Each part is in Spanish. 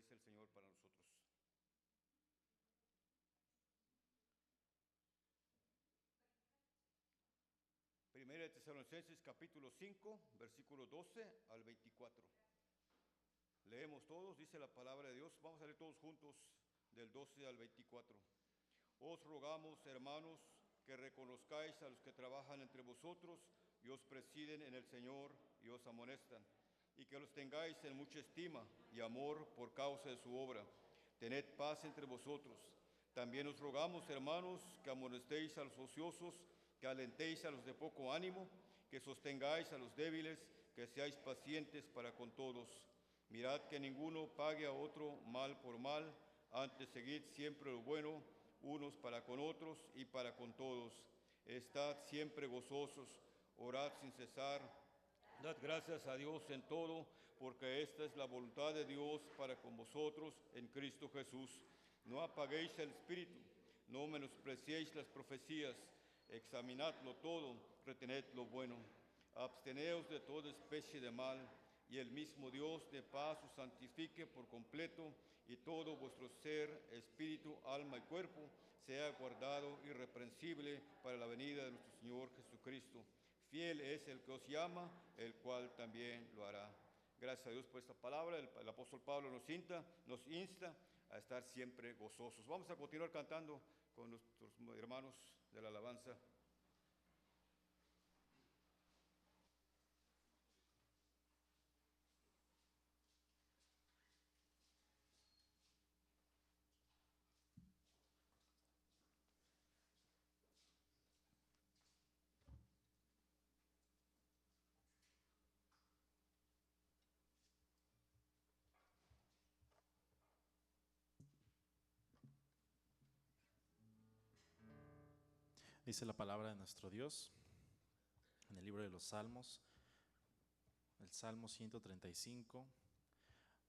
es el Señor para nosotros. Primera de Tesalonicenses capítulo 5, versículo 12 al 24. Leemos todos, dice la palabra de Dios. Vamos a leer todos juntos del 12 al 24. Os rogamos, hermanos, que reconozcáis a los que trabajan entre vosotros y os presiden en el Señor y os amonestan, y que los tengáis en mucha estima y amor por causa de su obra. Tened paz entre vosotros. También os rogamos, hermanos, que amonestéis a los ociosos, que alentéis a los de poco ánimo, que sostengáis a los débiles, que seáis pacientes para con todos. Mirad que ninguno pague a otro mal por mal, antes seguid siempre lo bueno, unos para con otros y para con todos. Estad siempre gozosos, orad sin cesar. Dad gracias a Dios en todo, porque esta es la voluntad de Dios para con vosotros en Cristo Jesús. No apaguéis el espíritu, no menospreciéis las profecías, examinadlo todo, retened lo bueno. Absteneos de toda especie de mal, y el mismo Dios de paz os santifique por completo, y todo vuestro ser, espíritu, alma y cuerpo, sea guardado irreprensible para la venida de nuestro Señor Jesucristo. Fiel es el que os llama, el cual también lo hará. Gracias a Dios por esta palabra. El apóstol Pablo nos insta a estar siempre gozosos. Vamos a continuar cantando con nuestros hermanos de la alabanza. Dice la palabra de nuestro Dios en el libro de los Salmos, el Salmo 135,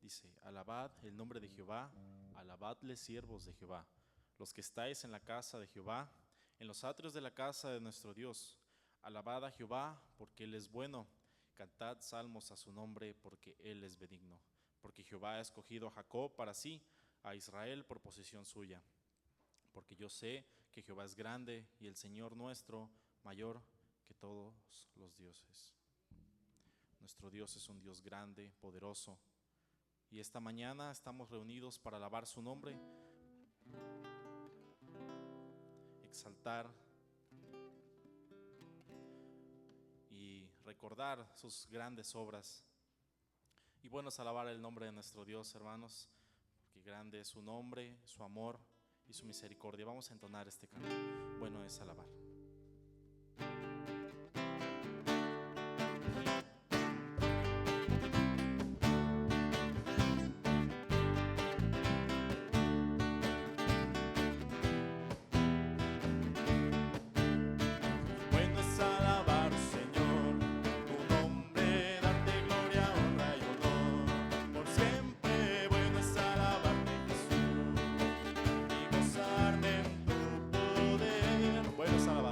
dice: alabad el nombre de Jehová, alabadle siervos de Jehová, los que estáis en la casa de Jehová, en los atrios de la casa de nuestro Dios. Alabad a Jehová, porque Él es bueno, cantad salmos a su nombre, porque Él es benigno. Porque Jehová ha escogido a Jacob para sí, a Israel por posesión suya. Porque yo sé que Jehová es grande y el Señor nuestro mayor que todos los dioses. Nuestro Dios es un Dios grande, poderoso. Y esta mañana estamos reunidos para alabar su nombre, exaltar y recordar sus grandes obras. Y bueno es alabar el nombre de nuestro Dios, hermanos, porque grande es su nombre, su amor y su misericordia. Vamos a entonar este canto. Bueno es alabar. Bueno es alabar, Señor, tu nombre, darte gloria, honra y honor por siempre. Bueno es alabarte, Jesús, y gozarme en tu poder. Bueno es alabar.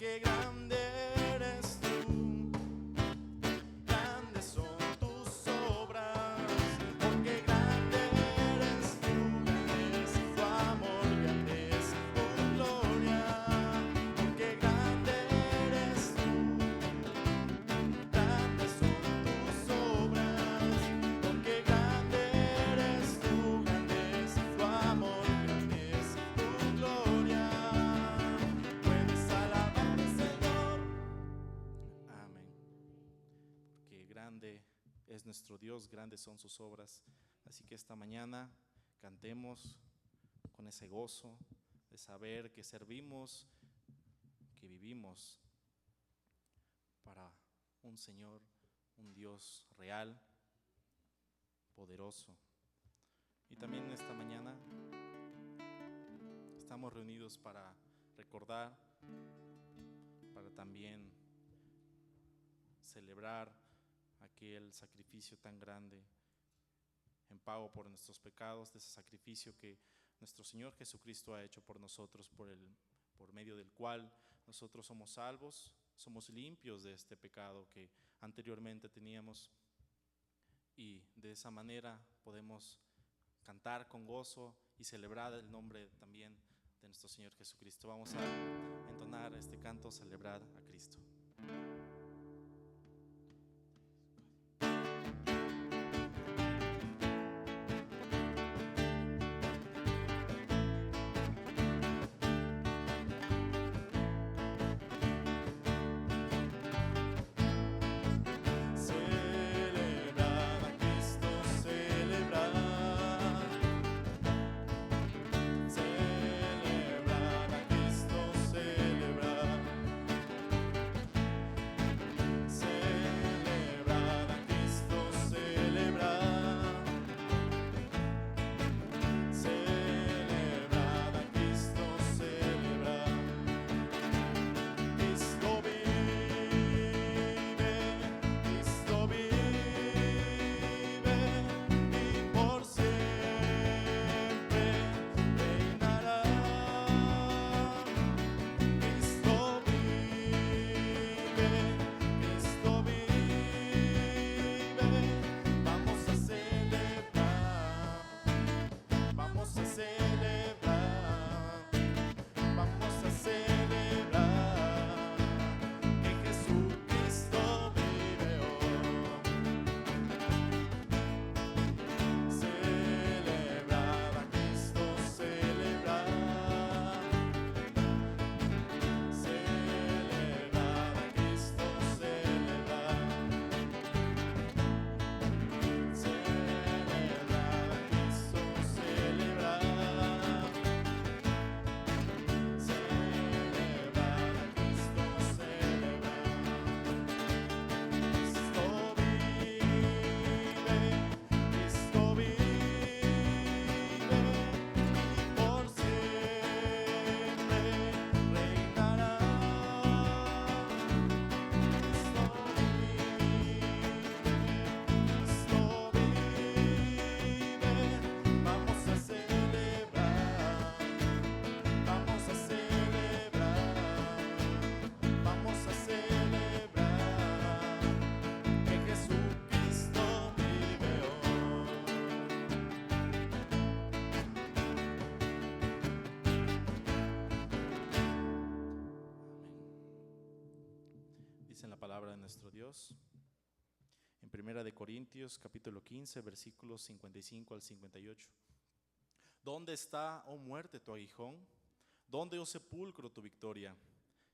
porque grande eres tú, grandes son tus obras, porque grande eres tú, grande es tu amor, grande es tu gloria, porque grande eres tú, grandes son tus obras, porque grande eres tú, grande es tu amor, grande es tu gloria. Puedes alabar al Señor. Amén. Porque grande es nuestro Dios, grandes son sus obras. Así que esta mañana cantemos con ese gozo de saber que servimos, que vivimos para un Señor, un Dios real, poderoso. Y también esta mañana estamos reunidos para recordar, para también celebrar aquel sacrificio tan grande en pago por nuestros pecados, de ese sacrificio que nuestro Señor Jesucristo ha hecho por nosotros, por medio del cual nosotros somos salvos, somos limpios de este pecado que anteriormente teníamos, y de esa manera podemos cantar con gozo y celebrar el nombre también de nuestro Señor Jesucristo. Vamos a entonar este canto, celebrar a Cristo. Celebrar a Cristo, celebrar. Celebrar a Cristo, celebrar. Celebrar a Cristo, celebrar. Celebrar a Cristo, celebrar. Cristo vive, Cristo vive y por siempre reinará. Cristo vive, Cristo vive. Vamos a celebrar, vamos a celebrar, vamos a celebrar que Jesucristo vive hoy. Celebrar a Cristo, celebrar. Celebrar a Cristo, celebrar. Celebrar a Cristo, celebrar. Celebrar a Cristo, celebrar. Cristo vive, Cristo vive y por siempre reinará. Cristo vive, vamos a celebrar, vamos a celebrar, vamos a celebrar que Jesucristo vive hoy. Dice la palabra de nuestro Dios en 1 de Corintios capítulo 15 versículos 55 al 58. ¿Dónde está, oh muerte, tu aguijón? ¿Dónde, oh sepulcro, tu victoria?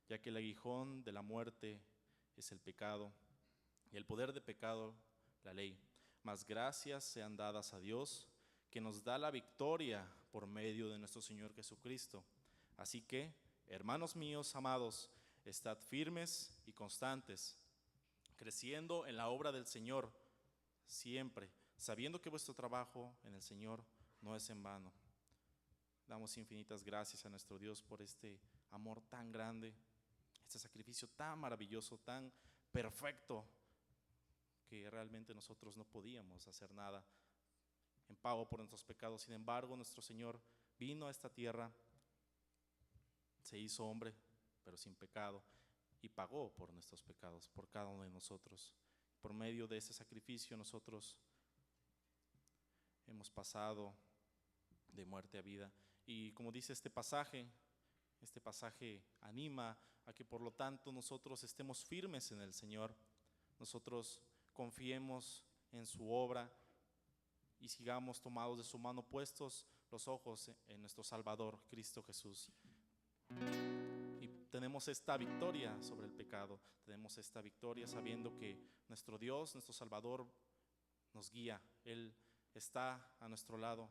Ya que el aguijón de la muerte es el pecado, y el poder de pecado la ley. Mas gracias sean dadas a Dios, que nos da la victoria por medio de nuestro Señor Jesucristo. Así que, hermanos míos amados, estad firmes y constantes, creciendo en la obra del Señor, siempre, sabiendo que vuestro trabajo en el Señor no es en vano. Damos infinitas gracias a nuestro Dios por este amor tan grande, este sacrificio tan maravilloso, tan perfecto, que realmente nosotros no podíamos hacer nada en pago por nuestros pecados. Sin embargo, nuestro Señor vino a esta tierra, se hizo hombre, pero sin pecado, y pagó por nuestros pecados, por cada uno de nosotros. Por medio de ese sacrificio nosotros hemos pasado de muerte a vida. Y como dice este pasaje anima a que por lo tanto nosotros estemos firmes en el Señor, nosotros confiemos en su obra y sigamos tomados de su mano, puestos los ojos en nuestro Salvador, Cristo Jesús. Y tenemos esta victoria sobre el pecado, tenemos esta victoria sabiendo que nuestro Dios, nuestro Salvador, nos guía. Él está a nuestro lado,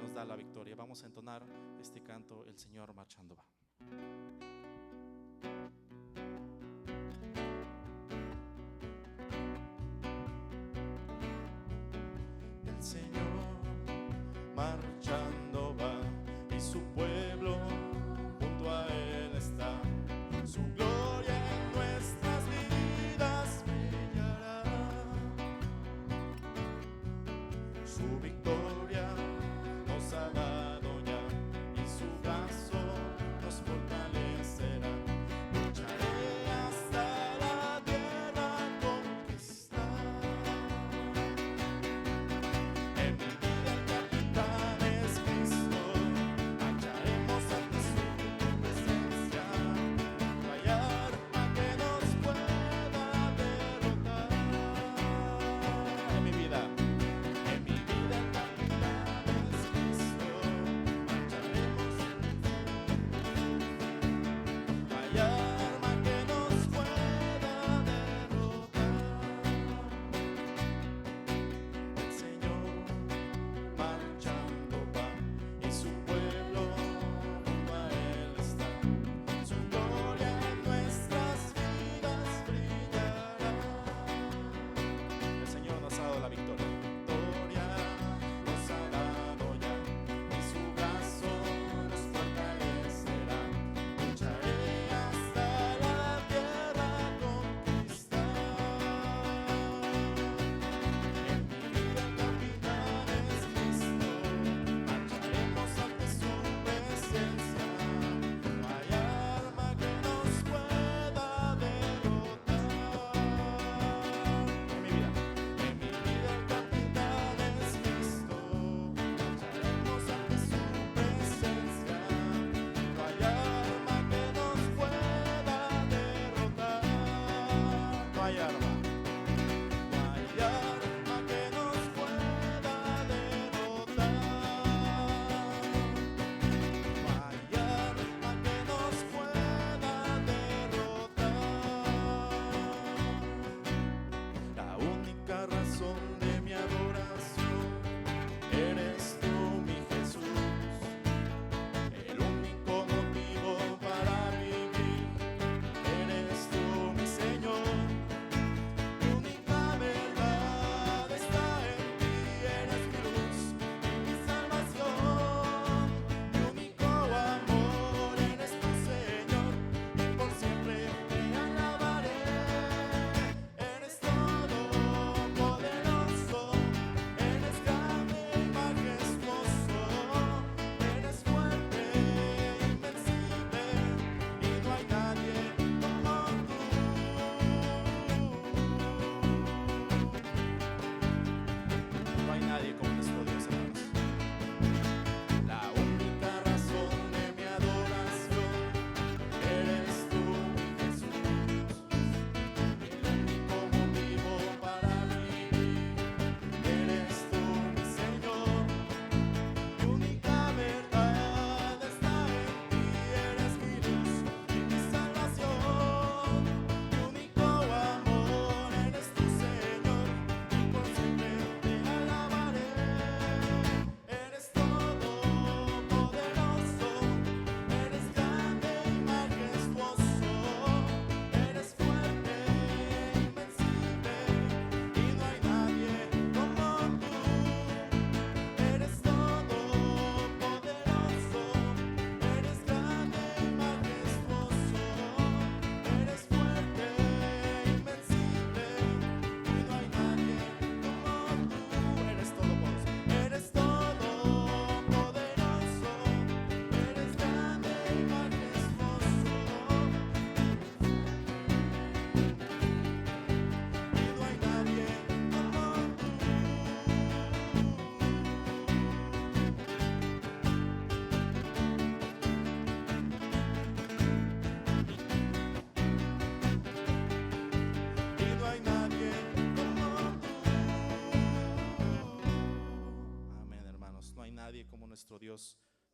nos da la victoria. Vamos a entonar este canto, El Señor marchando va. El Señor marchando va y su pueblo junto a Él está. Su gloria en nuestras vidas brillará. Su victoria nos ha dado ya y su brazo nos fortalecerá. Lucha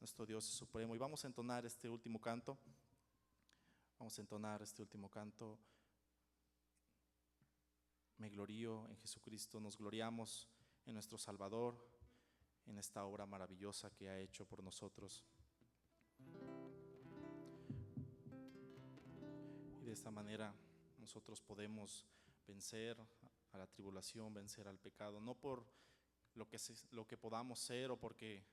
nuestro Dios es supremo. Y vamos a entonar este último canto. Me glorío en Jesucristo, nos gloriamos en nuestro Salvador, en esta obra maravillosa que ha hecho por nosotros. Y de esta manera nosotros podemos vencer a la tribulación, vencer al pecado, no por lo que podamos ser o porque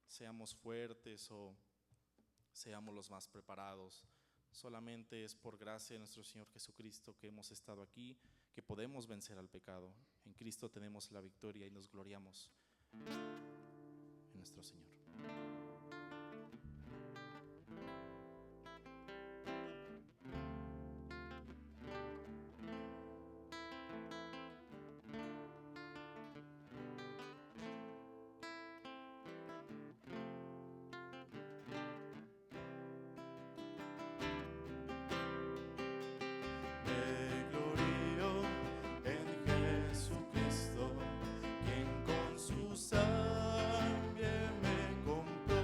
seamos fuertes o seamos los más preparados. Solamente es por gracia de nuestro Señor Jesucristo que hemos estado aquí, que podemos vencer al pecado. En Cristo tenemos la victoria y nos gloriamos en nuestro Señor. Me glorío en Jesucristo, quien con su sangre me compró.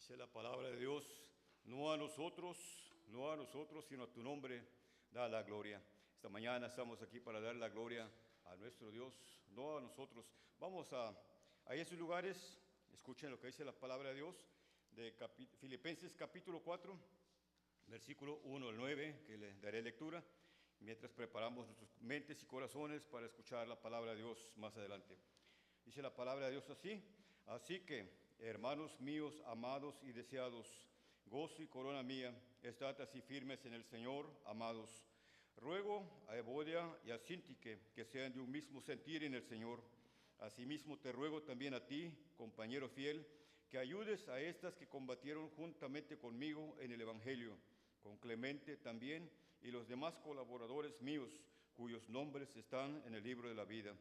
Dice la palabra de Dios, no a nosotros, sino a tu nombre da la gloria. Esta mañana estamos aquí para dar la gloria a nuestro Dios, no a nosotros. Vamos a esos lugares, escuchen lo que dice la palabra de Dios, de Filipenses capítulo 4, versículo 1 al 9, que le daré lectura, mientras preparamos nuestras mentes y corazones para escuchar la palabra de Dios más adelante. Dice la palabra de Dios así: así que, hermanos míos, amados y deseados, gozo y corona mía, estad así firmes en el Señor, amados. Ruego a Evodia y a Síntique que sean de un mismo sentir en el Señor. Asimismo te ruego también a ti, compañero fiel, que ayudes a estas que combatieron juntamente conmigo en el Evangelio, con Clemente también y los demás colaboradores míos, cuyos nombres están en el libro de la vida.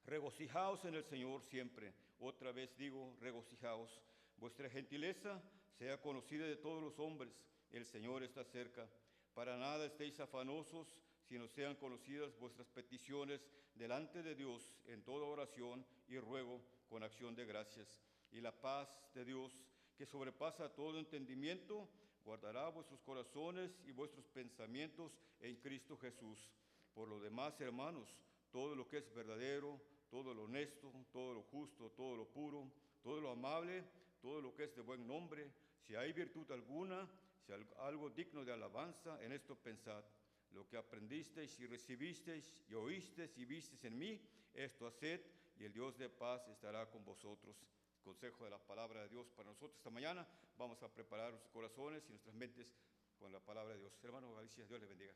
Regocijaos en el Señor siempre. Otra vez digo, regocijaos. Vuestra gentileza sea conocida de todos los hombres. El Señor está cerca. Para nada estéis afanosos, sino sean conocidas vuestras peticiones delante de Dios en toda oración y ruego con acción de gracias. Y la paz de Dios, que sobrepasa todo entendimiento, guardará vuestros corazones y vuestros pensamientos en Cristo Jesús. Por lo demás, hermanos, todo lo que es verdadero, todo lo honesto, todo lo justo, todo lo puro, todo lo amable, todo lo que es de buen nombre, si hay virtud alguna, si hay algo digno de alabanza, en esto pensad. Lo que aprendisteis y recibisteis y oísteis y visteis en mí, esto haced, y el Dios de paz estará con vosotros. Consejo de la palabra de Dios para nosotros esta mañana. Vamos a preparar nuestros corazones y nuestras mentes con la palabra de Dios. Hermano Galicia, Dios le bendiga.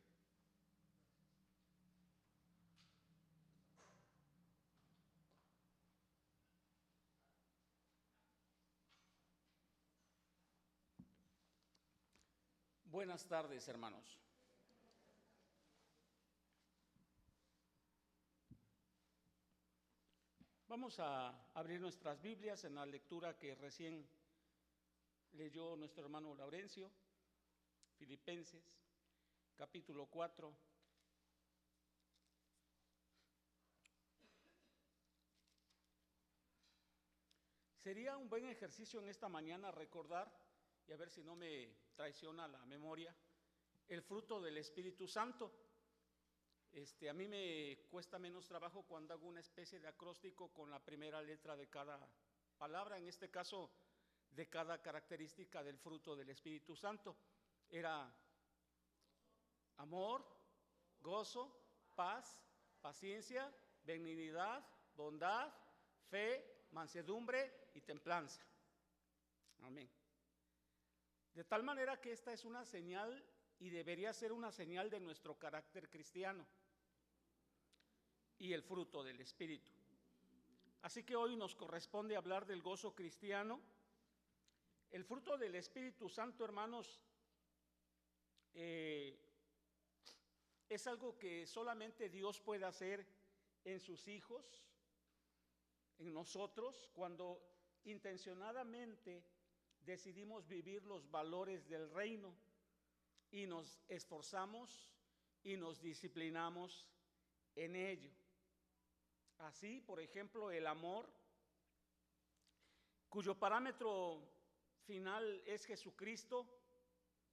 Buenas tardes, hermanos. Vamos a abrir nuestras Biblias en la lectura que recién leyó nuestro hermano Laurencio, Filipenses, capítulo 4. Sería un buen ejercicio en esta mañana recordar, y a ver si no me traiciona la memoria, el fruto del Espíritu Santo. A mí me cuesta menos trabajo cuando hago una especie de acróstico con la primera letra de cada palabra, en este caso de cada característica del fruto del Espíritu Santo. Era amor, gozo, paz, paciencia, benignidad, bondad, fe, mansedumbre y templanza. Amén. De tal manera que esta es una señal y debería ser una señal de nuestro carácter cristiano y el fruto del Espíritu. Así que hoy nos corresponde hablar del gozo cristiano. El fruto del Espíritu Santo, hermanos, es algo que solamente Dios puede hacer en sus hijos, en nosotros, cuando intencionadamente decidimos vivir los valores del reino y nos esforzamos y nos disciplinamos en ello. Así, por ejemplo, el amor, cuyo parámetro final es Jesucristo,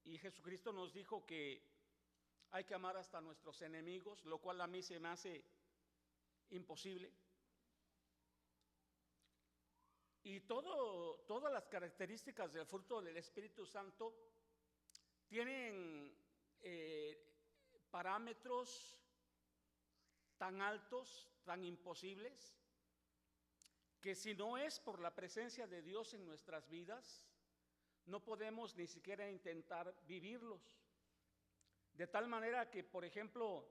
y Jesucristo nos dijo que hay que amar hasta nuestros enemigos, lo cual a mí se me hace imposible. Y todas las características del fruto del Espíritu Santo tienen parámetros tan altos, tan imposibles, que si no es por la presencia de Dios en nuestras vidas, no podemos ni siquiera intentar vivirlos. De tal manera que, por ejemplo,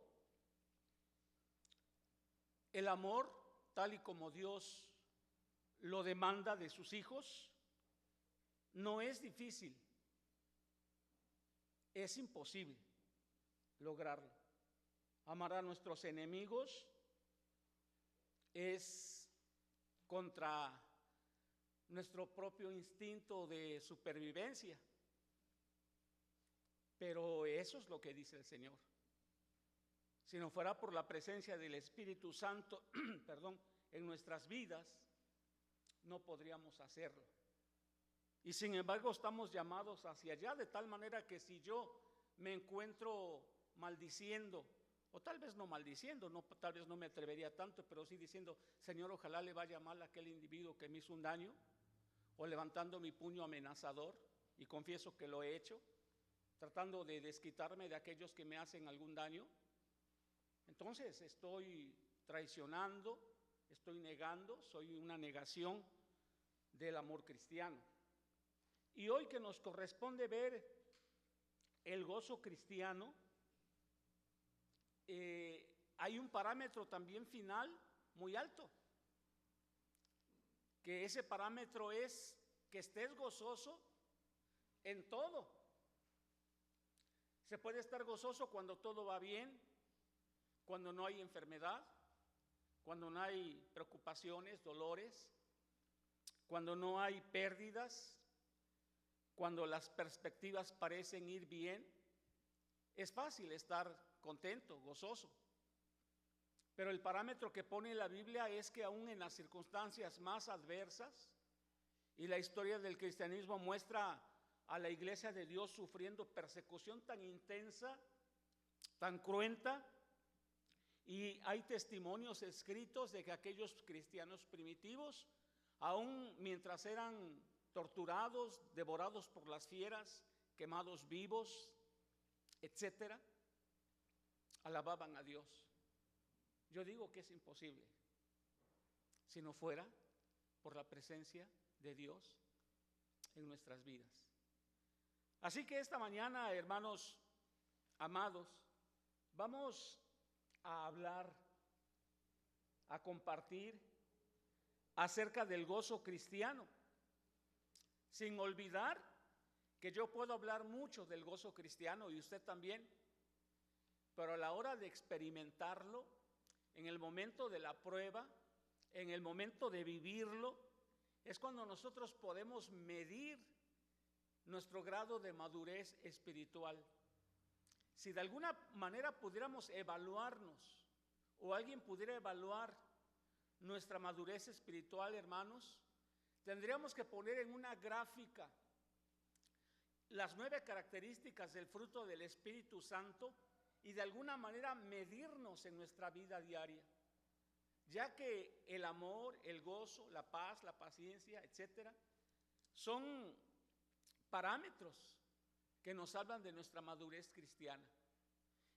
el amor, tal y como Dios lo demanda de sus hijos, no es difícil, es imposible lograrlo. Amar a nuestros enemigos es contra nuestro propio instinto de supervivencia, pero eso es lo que dice el Señor. Si no fuera por la presencia del Espíritu Santo, en nuestras vidas, no podríamos hacerlo. Y sin embargo estamos llamados hacia allá, de tal manera que si yo me encuentro maldiciendo, o tal vez no maldiciendo, no, tal vez no me atrevería tanto, pero sí diciendo, Señor, ojalá le vaya mal a aquel individuo que me hizo un daño, o levantando mi puño amenazador, y confieso que lo he hecho, tratando de desquitarme de aquellos que me hacen algún daño, entonces estoy traicionando, estoy negando, soy una negación del amor cristiano. Y hoy que nos corresponde ver el gozo cristiano, hay un parámetro también final muy alto, que ese parámetro es que estés gozoso en todo. Se puede estar gozoso cuando todo va bien, cuando no hay enfermedad, cuando no hay preocupaciones, dolores, cuando no hay pérdidas, cuando las perspectivas parecen ir bien. Es fácil estar contento, gozoso. Pero el parámetro que pone la Biblia es que aún en las circunstancias más adversas, y la historia del cristianismo muestra a la iglesia de Dios sufriendo persecución tan intensa, tan cruenta, y hay testimonios escritos de que aquellos cristianos primitivos, aún mientras eran torturados, devorados por las fieras, quemados vivos, etcétera, alababan a Dios. Yo digo que es imposible si no fuera por la presencia de Dios en nuestras vidas. Así que esta mañana, hermanos amados, vamos a hablar, a compartir acerca del gozo cristiano, sin olvidar que yo puedo hablar mucho del gozo cristiano y usted también, pero a la hora de experimentarlo, en el momento de la prueba, en el momento de vivirlo, es cuando nosotros podemos medir nuestro grado de madurez espiritual. Si de alguna manera pudiéramos evaluarnos, o alguien pudiera evaluar nuestra madurez espiritual, hermanos, tendríamos que poner en una gráfica las 9 características del fruto del Espíritu Santo y de alguna manera medirnos en nuestra vida diaria, ya que el amor, el gozo, la paz, la paciencia, etcétera, son parámetros que nos hablan de nuestra madurez cristiana.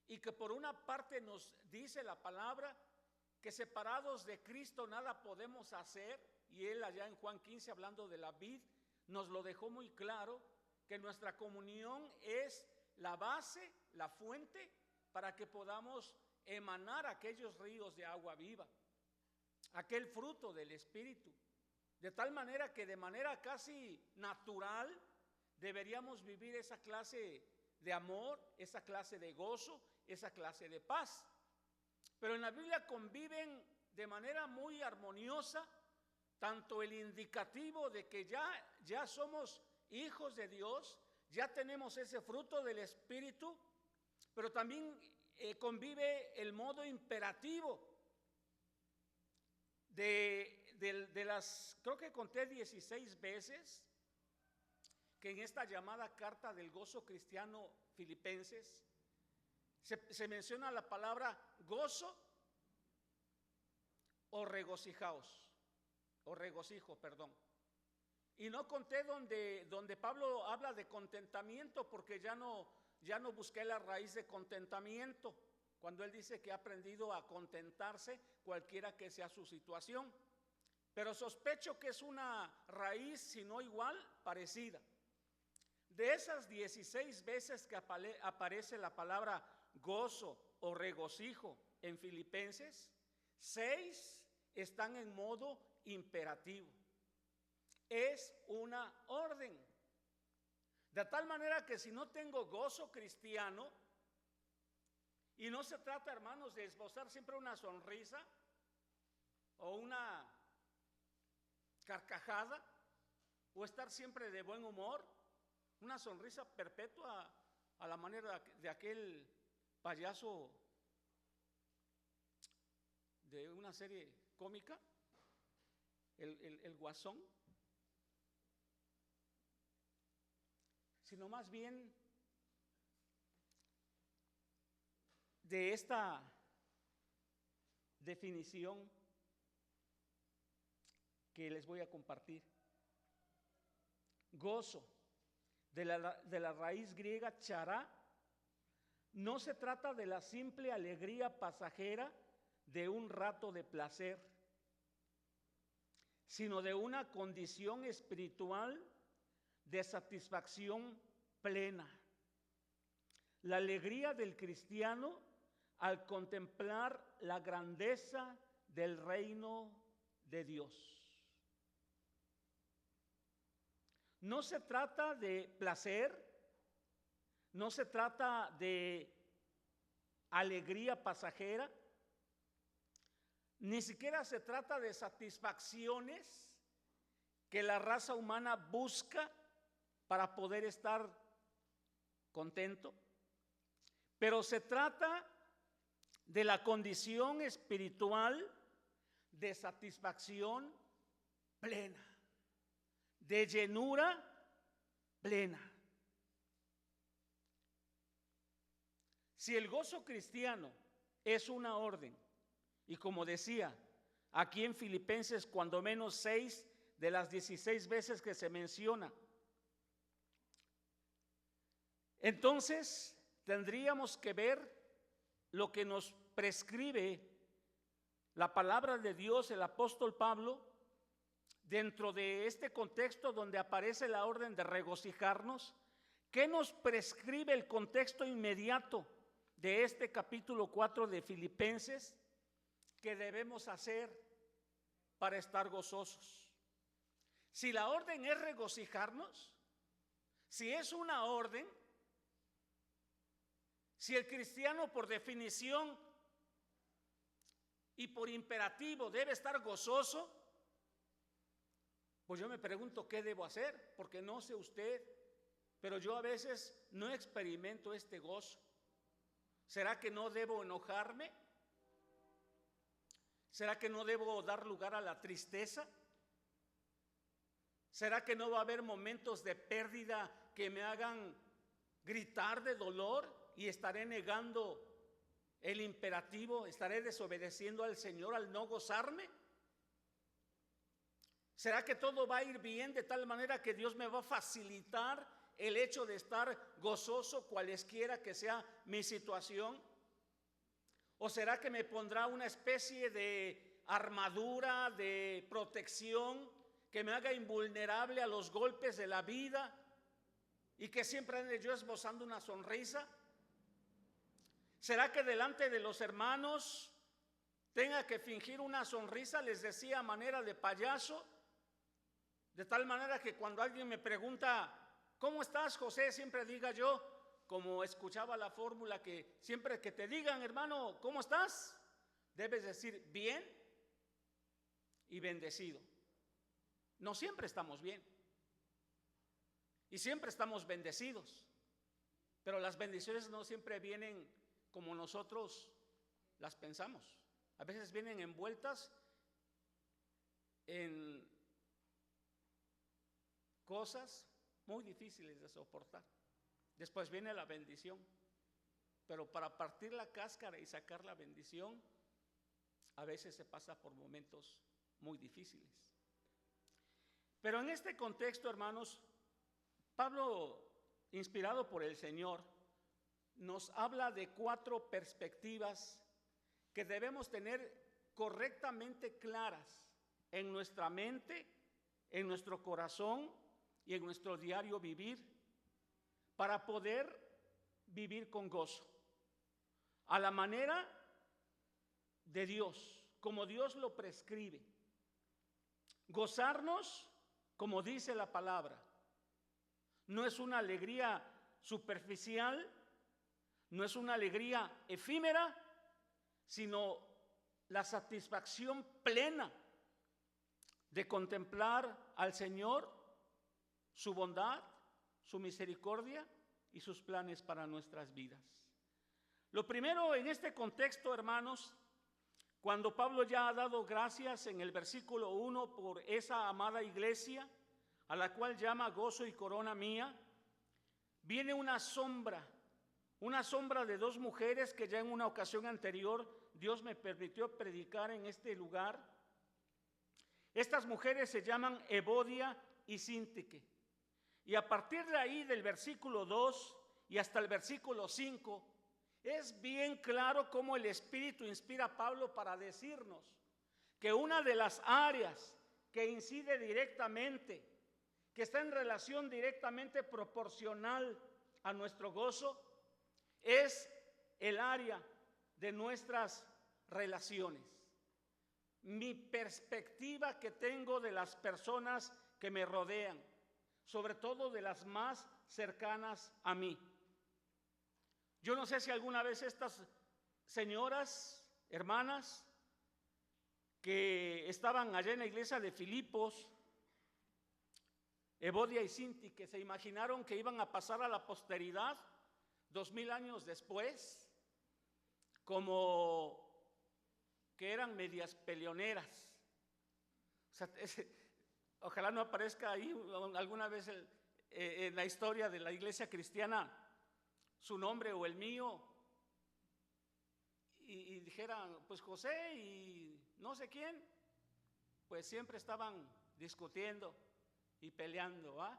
Y que por una parte nos dice la palabra que separados de Cristo nada podemos hacer, y él allá en Juan 15 hablando de la vid nos lo dejó muy claro, que nuestra comunión es la base, la fuente para que podamos emanar aquellos ríos de agua viva, aquel fruto del Espíritu, de tal manera que de manera casi natural deberíamos vivir esa clase de amor, esa clase de gozo, esa clase de paz. Pero en la Biblia conviven de manera muy armoniosa tanto el indicativo de que ya somos hijos de Dios, ya tenemos ese fruto del Espíritu, pero también convive el modo imperativo de las, creo que conté 16 veces que en esta llamada carta del gozo cristiano Filipenses se menciona la palabra gozo o regocijaos, o regocijo, perdón. Y no conté donde Pablo habla de contentamiento, porque ya no busqué la raíz de contentamiento, cuando él dice que ha aprendido a contentarse cualquiera que sea su situación. Pero sospecho que es una raíz, si no igual, parecida. De esas 16 veces que aparece la palabra gozo o regocijo en Filipenses, 6 están en modo imperativo. Es una orden. De tal manera que si no tengo gozo cristiano, y no se trata, hermanos, de esbozar siempre una sonrisa o una carcajada o estar siempre de buen humor, una sonrisa perpetua a la manera de aquel payaso de una serie cómica, el Guasón. sino más bien de esta definición que les voy a compartir. Gozo, de la raíz griega chará, no se trata de la simple alegría pasajera de un rato de placer, sino de una condición espiritual de satisfacción plena. La alegría del cristiano al contemplar la grandeza del reino de Dios. No se trata de placer, no se trata de alegría pasajera, ni siquiera se trata de satisfacciones que la raza humana busca para poder estar contento, pero se trata de la condición espiritual de satisfacción plena, de llenura plena. Si el gozo cristiano es una orden, y como decía aquí en Filipenses, cuando menos 6 de las 16 veces que se menciona, entonces tendríamos que ver lo que nos prescribe la palabra de Dios, el apóstol Pablo, dentro de este contexto donde aparece la orden de regocijarnos. ¿Qué nos prescribe el contexto inmediato de este capítulo 4 de Filipenses que debemos hacer para estar gozosos? Si la orden es regocijarnos, si es una orden, si el cristiano por definición y por imperativo debe estar gozoso, pues yo me pregunto qué debo hacer, porque no sé usted, pero yo a veces no experimento este gozo. ¿Será que no debo enojarme? ¿Será que no debo dar lugar a la tristeza? ¿Será que no va a haber momentos de pérdida que me hagan gritar de dolor y estaré negando el imperativo? ¿Estaré desobedeciendo al Señor al no gozarme? ¿Será que todo va a ir bien de tal manera que Dios me va a facilitar el hecho de estar gozoso cualesquiera que sea mi situación? ¿O será que me pondrá una especie de armadura de protección que me haga invulnerable a los golpes de la vida y que siempre ande yo esbozando una sonrisa? ¿Será que delante de los hermanos tenga que fingir una sonrisa, les decía, a manera de payaso? De tal manera que cuando alguien me pregunta, ¿cómo estás, José?, siempre diga yo, como escuchaba la fórmula, que siempre que te digan, hermano, ¿cómo estás?, debes decir bien y bendecido. No siempre estamos bien y siempre estamos bendecidos, pero las bendiciones no siempre vienen como nosotros las pensamos. A veces vienen envueltas en cosas muy difíciles de soportar. Después viene la bendición, pero para partir la cáscara y sacar la bendición, a veces se pasa por momentos muy difíciles. Pero en este contexto, hermanos, Pablo, inspirado por el Señor, nos habla de 4 perspectivas que debemos tener correctamente claras en nuestra mente, en nuestro corazón y en nuestro diario vivir, para poder vivir con gozo, a la manera de Dios, como Dios lo prescribe. Gozarnos, como dice la palabra, no es una alegría superficial, no es una alegría efímera, sino la satisfacción plena de contemplar al Señor, su bondad, su misericordia y sus planes para nuestras vidas. Lo primero en este contexto, hermanos, cuando Pablo ya ha dado gracias en el versículo 1 por esa amada iglesia, a la cual llama gozo y corona mía, viene una sombra de dos mujeres que ya en una ocasión anterior Dios me permitió predicar en este lugar. Estas mujeres se llaman Evodia y Síntique. Y a partir de ahí, del versículo 2 y hasta el versículo 5, es bien claro cómo el Espíritu inspira a Pablo para decirnos que una de las áreas que incide directamente, que está en relación directamente proporcional a nuestro gozo, es el área de nuestras relaciones. Mi perspectiva que tengo de las personas que me rodean, sobre todo de las más cercanas a mí. Yo no sé si alguna vez estas señoras, hermanas, que estaban allá en la iglesia de Filipos, Evodia y Síntique, se imaginaron que iban a pasar a la posteridad 2000 años después, como que eran medias peleoneras. O sea, ojalá no aparezca ahí alguna vez en la historia de la iglesia cristiana su nombre o el mío, y dijeran, pues José y no sé quién, pues siempre estaban discutiendo y peleando, ¿va?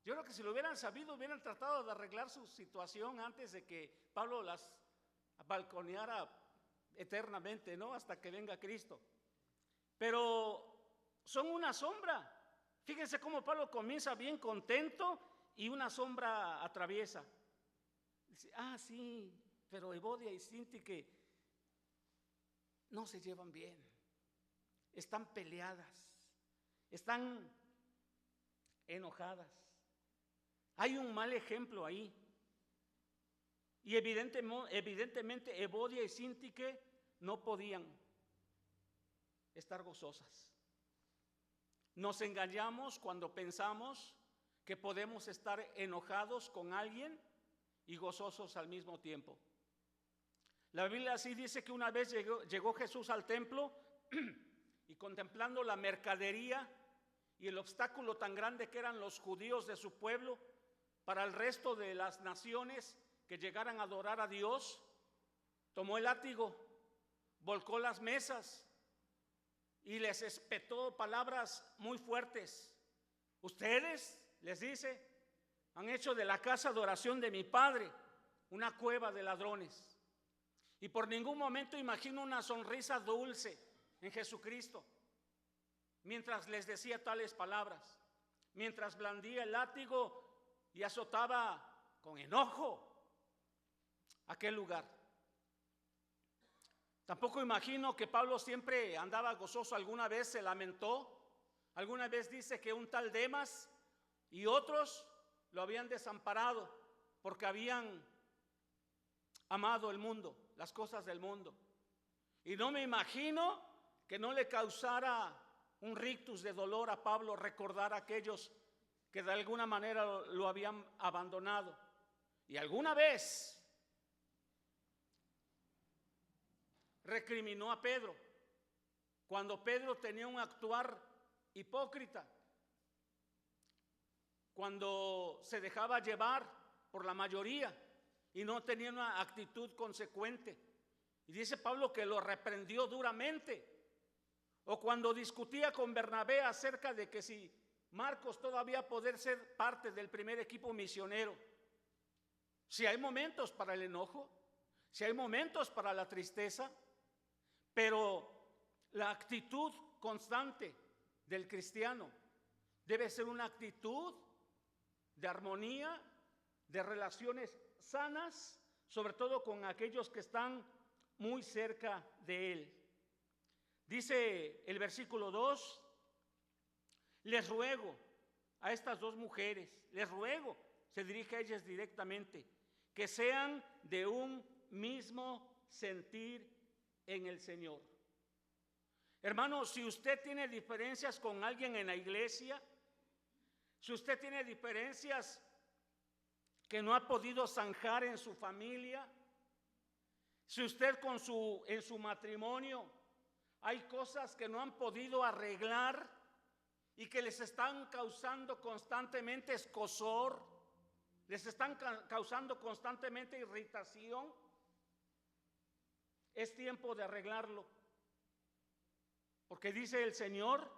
Yo creo que si lo hubieran sabido, hubieran tratado de arreglar su situación antes de que Pablo las balconeara eternamente, ¿no? Hasta que venga Cristo. Pero son una sombra. Fíjense cómo Pablo comienza bien contento y una sombra atraviesa. Dice, sí, pero Evodia y Síntique no se llevan bien. Están peleadas, están enojadas. Hay un mal ejemplo ahí. Y evidentemente Evodia y Síntique no podían estar gozosas. Nos engañamos cuando pensamos que podemos estar enojados con alguien y gozosos al mismo tiempo. La Biblia así dice que una vez llegó Jesús al templo y contemplando la mercadería y el obstáculo tan grande que eran los judíos de su pueblo para el resto de las naciones que llegaran a adorar a Dios, tomó el látigo, volcó las mesas y les espetó palabras muy fuertes. Ustedes, les dice, han hecho de la casa de oración de mi padre una cueva de ladrones. Y por ningún momento imagino una sonrisa dulce en Jesucristo mientras les decía tales palabras, mientras blandía el látigo y azotaba con enojo aquel lugar. Tampoco imagino que Pablo siempre andaba gozoso. Alguna vez se lamentó, alguna vez dice que un tal Demas y otros lo habían desamparado porque habían amado el mundo, las cosas del mundo. Y no me imagino que no le causara un rictus de dolor a Pablo recordar a aquellos que de alguna manera lo habían abandonado. Y alguna vez recriminó a Pedro cuando Pedro tenía un actuar hipócrita, cuando se dejaba llevar por la mayoría y no tenía una actitud consecuente. Y dice Pablo que lo reprendió duramente. O cuando discutía con Bernabé acerca de que si Marcos todavía podía ser parte del primer equipo misionero. Si hay momentos para el enojo, si hay momentos para la tristeza, pero la actitud constante del cristiano debe ser una actitud de armonía, de relaciones sanas, sobre todo con aquellos que están muy cerca de él. Dice el versículo 2, les ruego a estas dos mujeres, les ruego, se dirige a ellas directamente, que sean de un mismo sentir en el Señor. Hermano, si usted tiene diferencias con alguien en la iglesia, si usted tiene diferencias que no ha podido zanjar en su familia, si usted en su matrimonio hay cosas que no han podido arreglar y que les están causando constantemente escozor, les están causando constantemente irritación, es tiempo de arreglarlo. Porque dice el Señor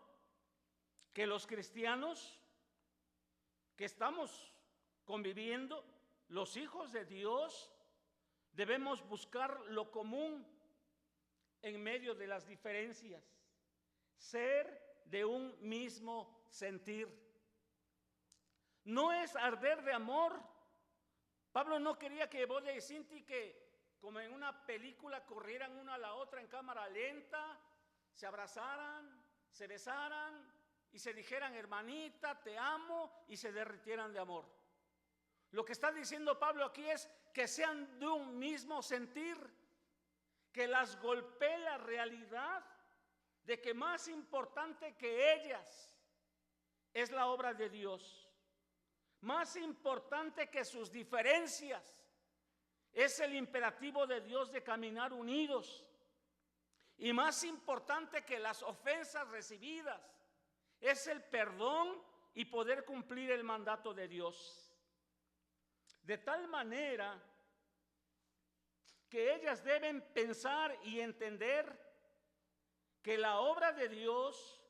que los cristianos que estamos conviviendo, los hijos de Dios, debemos buscar lo común en medio de las diferencias, ser de un mismo sentir. No es arder de amor. Pablo no quería que Evodia y Sinti, que como en una película, corrieran una a la otra en cámara lenta, se abrazaran, se besaran y se dijeran hermanita, te amo, y se derritieran de amor. Lo que está diciendo Pablo aquí es que sean de un mismo sentir, que las golpee la realidad de que más importante que ellas es la obra de Dios. Más importante que sus diferencias es el imperativo de Dios de caminar unidos. Y más importante que las ofensas recibidas es el perdón y poder cumplir el mandato de Dios. De tal manera que ellas deben pensar y entender que la obra de Dios,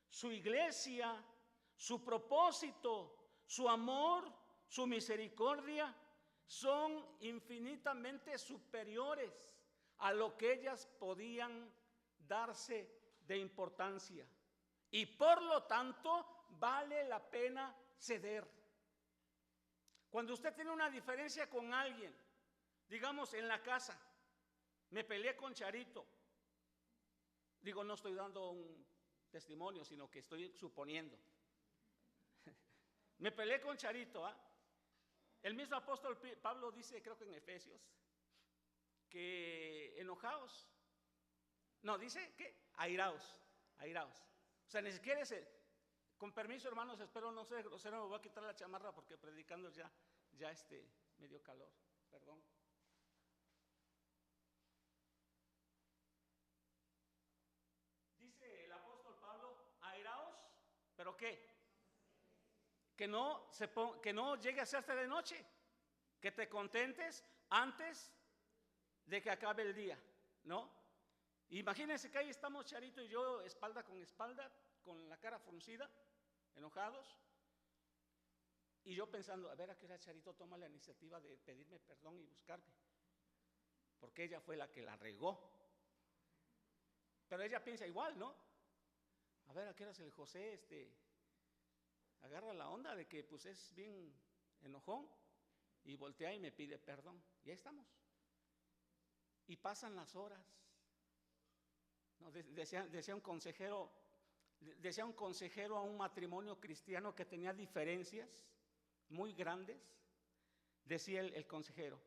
su iglesia, su propósito, su amor, su misericordia, son infinitamente superiores a lo que ellas podían darse de importancia. Y por lo tanto, vale la pena ceder. Cuando usted tiene una diferencia con alguien, digamos en la casa, me peleé con Charito. Digo, no estoy dando un testimonio, sino que estoy suponiendo. Me peleé con Charito, ¿ah? El mismo apóstol Pablo dice, creo que en Efesios, que enojaos. No, dice que airaos. O sea, ni siquiera con permiso, hermanos, espero no ser grosero, me voy a quitar la chamarra porque predicando ya me dio calor, perdón. Dice el apóstol Pablo, airaos, ¿pero qué? Que no llegue a hacerse de noche, que te contentes antes de que acabe el día, ¿no? Imagínense que ahí estamos Charito y yo, espalda, con la cara fruncida, enojados, y yo pensando, a ver a qué hora Charito toma la iniciativa de pedirme perdón y buscarme, porque ella fue la que la regó. Pero ella piensa igual, ¿no? A ver a qué hora el José agarra la onda de que pues es bien enojón y voltea y me pide perdón. Y ahí estamos. Y pasan las horas. No, decía un consejero a un matrimonio cristiano que tenía diferencias muy grandes. Decía el consejero,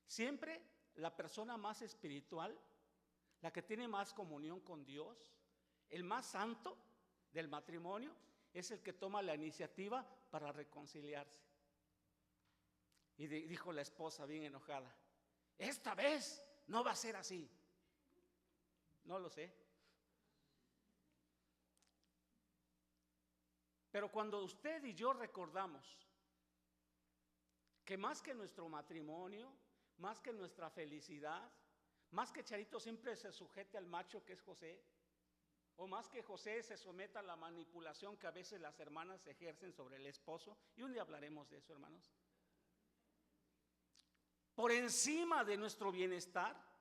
siempre la persona más espiritual, la que tiene más comunión con Dios, el más santo del matrimonio, es el que toma la iniciativa para reconciliarse. Y dijo la esposa bien enojada, esta vez no va a ser así. No lo sé. Pero cuando usted y yo recordamos que más que nuestro matrimonio, más que nuestra felicidad, más que Charito siempre se sujete al macho que es José, o más que José se someta a la manipulación que a veces las hermanas ejercen sobre el esposo, y un día hablaremos de eso, hermanos. Por encima de nuestro bienestar,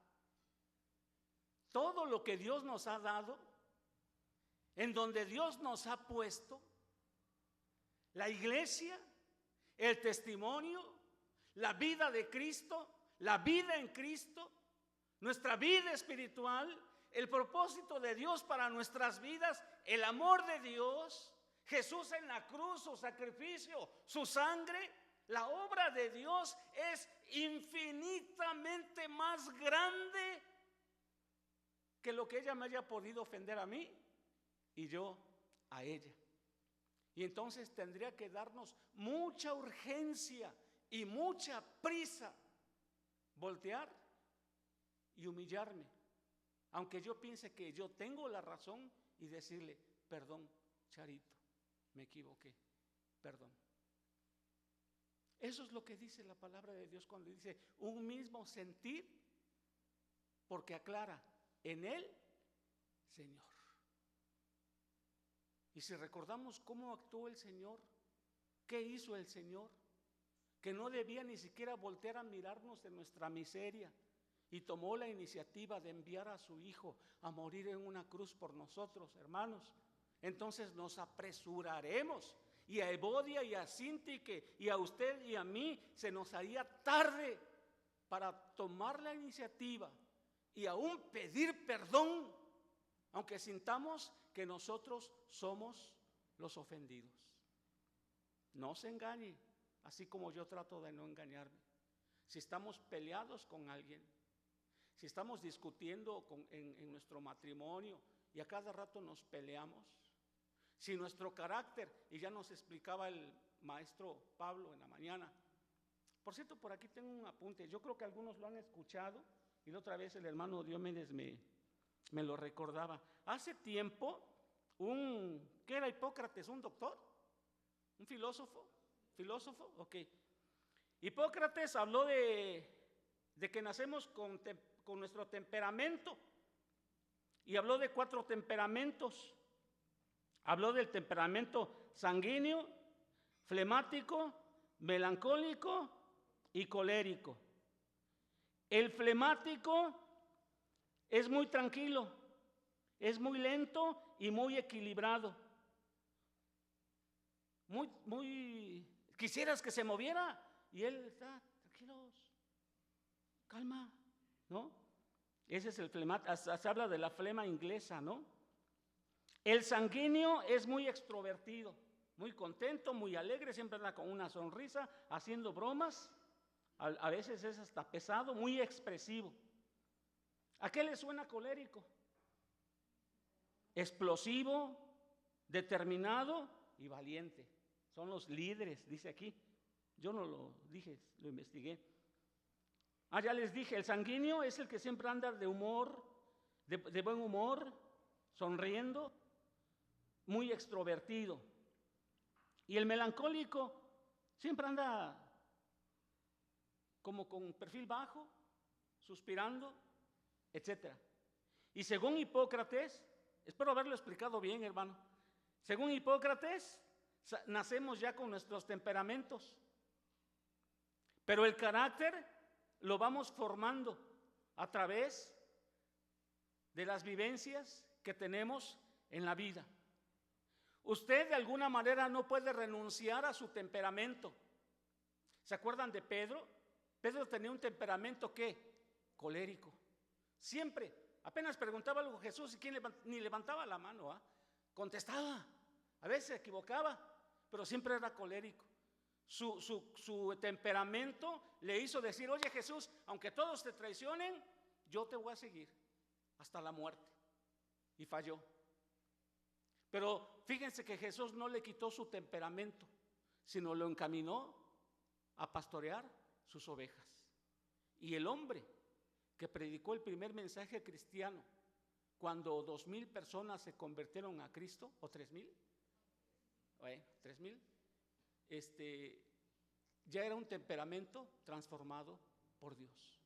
todo lo que Dios nos ha dado, en donde Dios nos ha puesto, la iglesia, el testimonio, la vida de Cristo, la vida en Cristo, nuestra vida espiritual, el propósito de Dios para nuestras vidas, el amor de Dios, Jesús en la cruz, su sacrificio, su sangre, la obra de Dios es infinitamente más grande que lo que ella me haya podido ofender a mí y yo a ella. Y entonces tendría que darnos mucha urgencia y mucha prisa voltear y humillarme, aunque yo piense que yo tengo la razón, y decirle, perdón, Charito, me equivoqué, perdón. Eso es lo que dice la palabra de Dios cuando dice un mismo sentir, porque aclara, en Él, Señor. Y si recordamos cómo actuó el Señor, ¿qué hizo el Señor? Que no debía ni siquiera voltear a mirarnos en nuestra miseria, y tomó la iniciativa de enviar a su Hijo a morir en una cruz por nosotros, hermanos. Entonces nos apresuraremos, y a Evodia y a Sintique y a usted y a mí se nos haría tarde para tomar la iniciativa y aún pedir perdón, aunque sintamos que nosotros somos los ofendidos. No se engañe, así como yo trato de no engañarme. Si estamos peleados con alguien, si estamos discutiendo en nuestro matrimonio y a cada rato nos peleamos, si nuestro carácter, y ya nos explicaba el maestro Pablo en la mañana. Por cierto, por aquí tengo un apunte, yo creo que algunos lo han escuchado, y la otra vez el hermano Diomedes me lo recordaba. Hace tiempo, ¿qué era Hipócrates? ¿Un doctor? ¿Un filósofo? ¿Filósofo? Ok. Hipócrates habló de que nacemos con nuestro temperamento, y habló de 4 temperamentos. Habló del temperamento sanguíneo, flemático, melancólico y colérico. El flemático es muy tranquilo, es muy lento y muy equilibrado. Quisieras que se moviera y él está tranquilos, calma, ¿no? Ese es el flemático, se habla de la flema inglesa, ¿no? El sanguíneo es muy extrovertido, muy contento, muy alegre, siempre anda con una sonrisa, haciendo bromas, a veces es hasta pesado, muy expresivo. ¿A qué le suena colérico? Explosivo, determinado y valiente. Son los líderes, dice aquí. Yo no lo dije, lo investigué. Ya les dije, el sanguíneo es el que siempre anda de humor, de buen humor, sonriendo, muy extrovertido. Y el melancólico siempre anda como con perfil bajo, suspirando, etc. Y según Hipócrates, espero haberlo explicado bien, hermano, según Hipócrates, nacemos ya con nuestros temperamentos, pero el carácter lo vamos formando a través de las vivencias que tenemos en la vida. Usted de alguna manera no puede renunciar a su temperamento. ¿Se acuerdan de Pedro? Pedro tenía un temperamento ¿qué? Colérico. Siempre, apenas preguntaba algo a Jesús y ni levantaba la mano, contestaba. A veces se equivocaba, pero siempre era colérico. Su temperamento le hizo decir: oye Jesús, aunque todos te traicionen, yo te voy a seguir hasta la muerte. Y falló. Pero fíjense que Jesús no le quitó su temperamento, sino lo encaminó a pastorear sus ovejas. Y el hombre que predicó el primer mensaje cristiano, cuando 2,000 personas se convirtieron a Cristo, o 3,000, 3,000, ya era un temperamento transformado por Dios.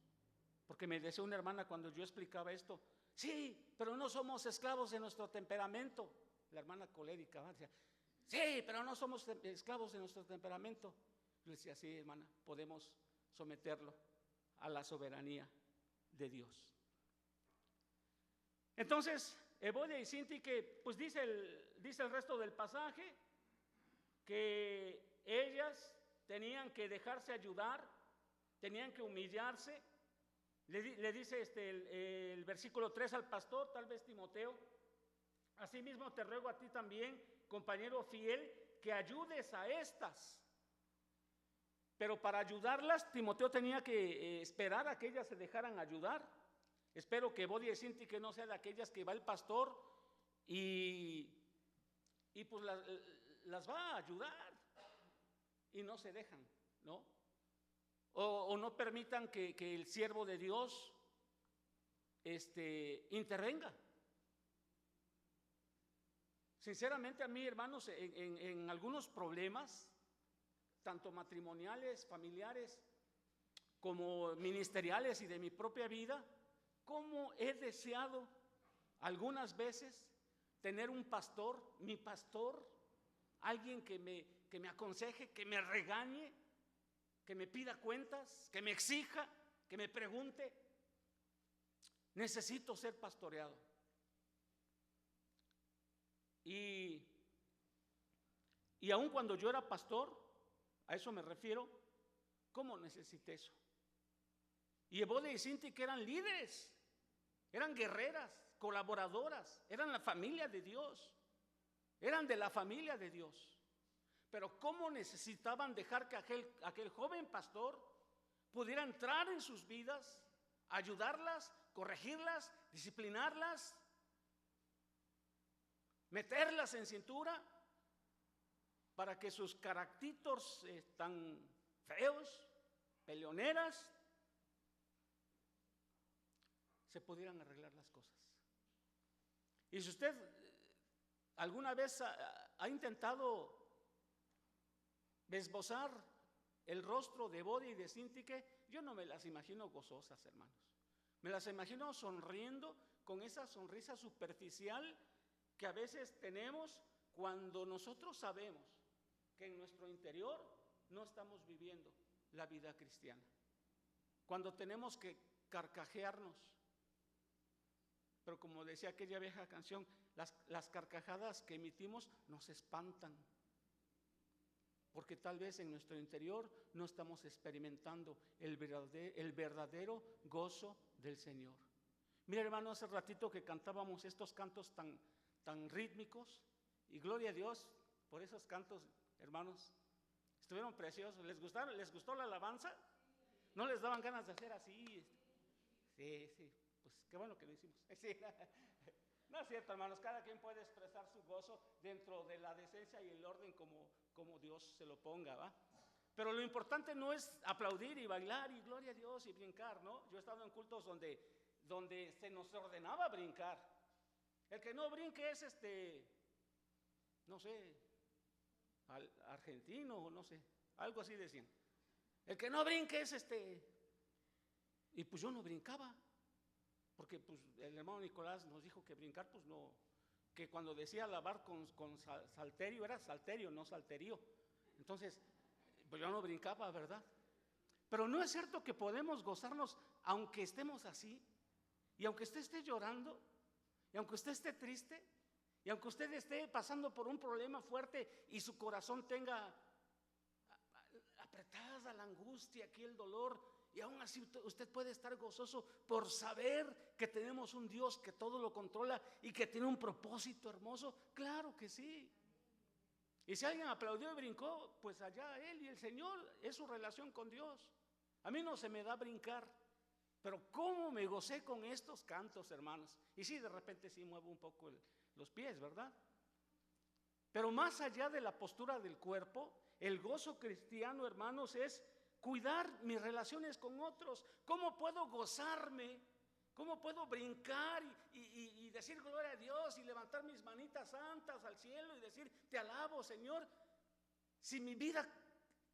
Porque me decía una hermana cuando yo explicaba esto: sí, pero no somos esclavos de nuestro temperamento. La hermana colérica decía: sí, pero no somos esclavos de nuestro temperamento. Yo le decía: sí, hermana, podemos someterlo a la soberanía de Dios. Entonces, Evodia y Sintique, pues dice el resto del pasaje, que ellas tenían que dejarse ayudar, tenían que humillarse. Le dice el versículo 3 al pastor, tal vez Timoteo: asimismo te ruego a ti también, compañero fiel, que ayudes a estas. Pero para ayudarlas, Timoteo tenía que esperar a que ellas se dejaran ayudar. Espero que Evodia y Sintique no sea de aquellas que va el pastor y pues las va a ayudar y no se dejan, ¿no? O no permitan que el siervo de Dios intervenga. Sinceramente, a mí, hermanos, en algunos problemas tanto matrimoniales, familiares, como ministeriales y de mi propia vida, cómo he deseado algunas veces tener un pastor, mi pastor, alguien que me aconseje, que me regañe, que me pida cuentas, que me exija, que me pregunte. Necesito ser pastoreado. Y aun cuando yo era pastor, a eso me refiero, ¿cómo necesité eso? Y Evodia y Sinti, que eran líderes, eran guerreras, colaboradoras, eran la familia de Dios, eran de la familia de Dios. Pero cómo necesitaban dejar que aquel joven pastor pudiera entrar en sus vidas, ayudarlas, corregirlas, disciplinarlas, meterlas en cintura, para que sus caractitos tan feos, peleoneras, se pudieran arreglar las cosas. Y si usted alguna vez ha intentado esbozar el rostro de Evodia y de Sintique, yo no me las imagino gozosas, hermanos. Me las imagino sonriendo con esa sonrisa superficial que a veces tenemos cuando nosotros sabemos que en nuestro interior no estamos viviendo la vida cristiana. Cuando tenemos que carcajearnos. Pero como decía aquella vieja canción, las carcajadas que emitimos nos espantan. Porque tal vez en nuestro interior no estamos experimentando el verdadero gozo del Señor. Mira, hermano, hace ratito que cantábamos estos cantos tan rítmicos, y gloria a Dios por esos cantos, hermanos. Estuvieron preciosos. ¿Les gustó la alabanza? ¿No les daban ganas de hacer así? Sí, pues qué bueno que lo hicimos. Sí. No es cierto, hermanos, cada quien puede expresar su gozo dentro de la decencia y el orden como Dios se lo ponga, ¿va? Pero lo importante no es aplaudir y bailar y gloria a Dios y brincar, ¿no? Yo he estado en cultos donde se nos ordenaba brincar. El que no brinque es no sé, argentino o no sé, algo así decían. El que no brinque es y pues yo no brincaba. Porque pues el hermano Nicolás nos dijo que brincar, pues no, que cuando decía alabar con salterio, era salterio, no salterío. Entonces, pues yo no brincaba, ¿verdad? Pero no es cierto que podemos gozarnos aunque estemos así, y aunque usted esté llorando, y aunque usted esté triste, y aunque usted esté pasando por un problema fuerte y su corazón tenga apretada la angustia, aquí el dolor, y aún así usted puede estar gozoso por saber que tenemos un Dios que todo lo controla y que tiene un propósito hermoso. Claro que sí. Y si alguien aplaudió y brincó, pues allá él y el Señor, es su relación con Dios. A mí no se me da brincar, pero cómo me gocé con estos cantos, hermanos. Y sí, de repente sí muevo un poco los pies, ¿verdad? Pero más allá de la postura del cuerpo, el gozo cristiano, hermanos, es cuidar mis relaciones con otros. ¿Cómo puedo gozarme? ¿Cómo puedo brincar y decir gloria a Dios y levantar mis manitas santas al cielo y decir te alabo, Señor? Si mi vida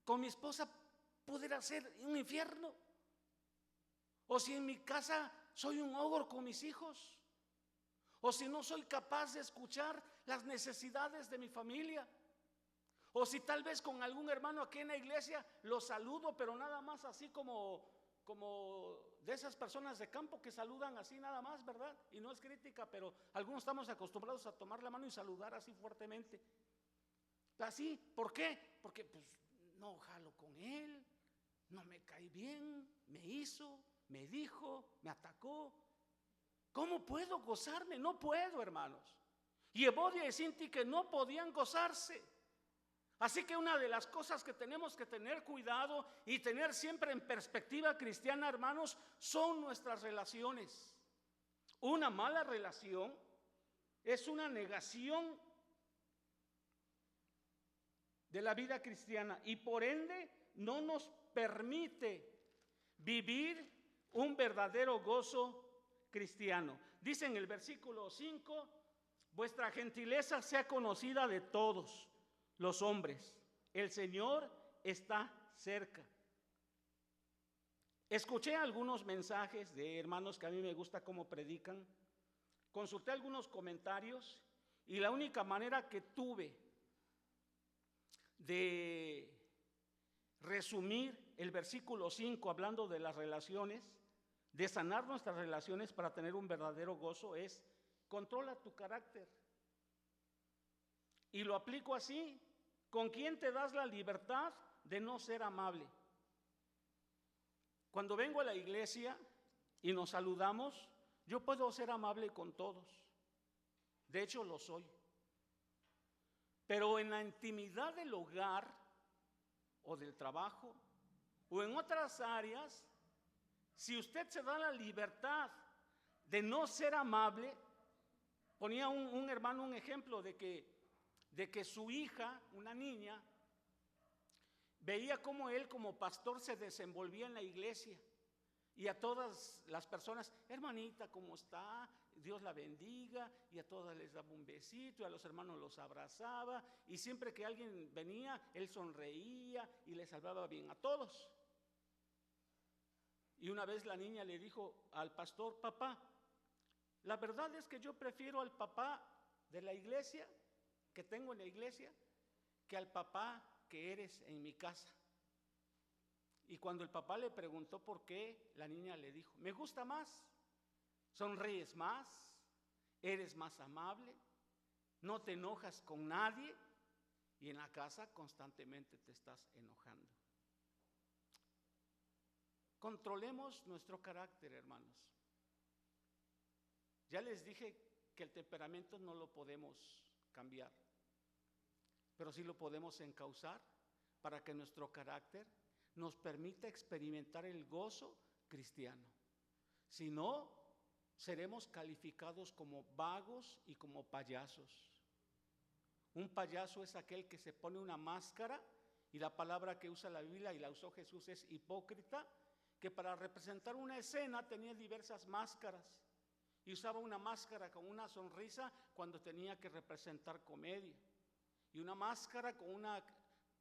con mi esposa pudiera ser un infierno, o si en mi casa soy un ogro con mis hijos, o si no soy capaz de escuchar las necesidades de mi familia, o si tal vez con algún hermano aquí en la iglesia lo saludo, pero nada más así como de esas personas de campo que saludan así nada más, ¿verdad? Y no es crítica, pero algunos estamos acostumbrados a tomar la mano y saludar así fuertemente. Así, ¿por qué? Porque pues no jalo con él, no me cae bien, me hizo, me dijo, me atacó. ¿Cómo puedo gozarme? No puedo, hermanos. Y Evodia y Sintique no podían gozarse. Así que una de las cosas que tenemos que tener cuidado y tener siempre en perspectiva cristiana, hermanos, son nuestras relaciones. Una mala relación es una negación de la vida cristiana y por ende no nos permite vivir un verdadero gozo cristiano. Dice en el versículo 5, vuestra gentileza sea conocida de todos los hombres. El Señor está cerca. Escuché algunos mensajes de hermanos que a mí me gusta cómo predican, consulté algunos comentarios y la única manera que tuve de resumir el versículo 5 hablando de las relaciones, de sanar nuestras relaciones para tener un verdadero gozo es: controla tu carácter. Y lo aplico así: ¿con quién te das la libertad de no ser amable? Cuando vengo a la iglesia y nos saludamos, yo puedo ser amable con todos. De hecho, lo soy. Pero en la intimidad del hogar o del trabajo o en otras áreas, si usted se da la libertad de no ser amable, ponía un hermano un ejemplo de que su hija, una niña, veía cómo él como pastor se desenvolvía en la iglesia y a todas las personas: hermanita, ¿cómo está? Dios la bendiga. Y a todas les daba un besito y a los hermanos los abrazaba, y siempre que alguien venía, él sonreía y les hablaba bien a todos. Y una vez la niña le dijo al pastor: papá, la verdad es que yo prefiero al papá de la iglesia, que tengo en la iglesia, que al papá que eres en mi casa. Y cuando el papá le preguntó por qué, la niña le dijo: me gusta más, sonríes más, eres más amable, no te enojas con nadie, y en la casa constantemente te estás enojando. Controlemos nuestro carácter, hermanos. Ya les dije que el temperamento no lo podemos cambiar, pero sí lo podemos encauzar para que nuestro carácter nos permita experimentar el gozo cristiano. Si no, seremos calificados como vagos y como payasos. Un payaso es aquel que se pone una máscara, y la palabra que usa la Biblia y la usó Jesús es hipócrita, que para representar una escena tenía diversas máscaras y usaba una máscara con una sonrisa cuando tenía que representar comedia, y una máscara con una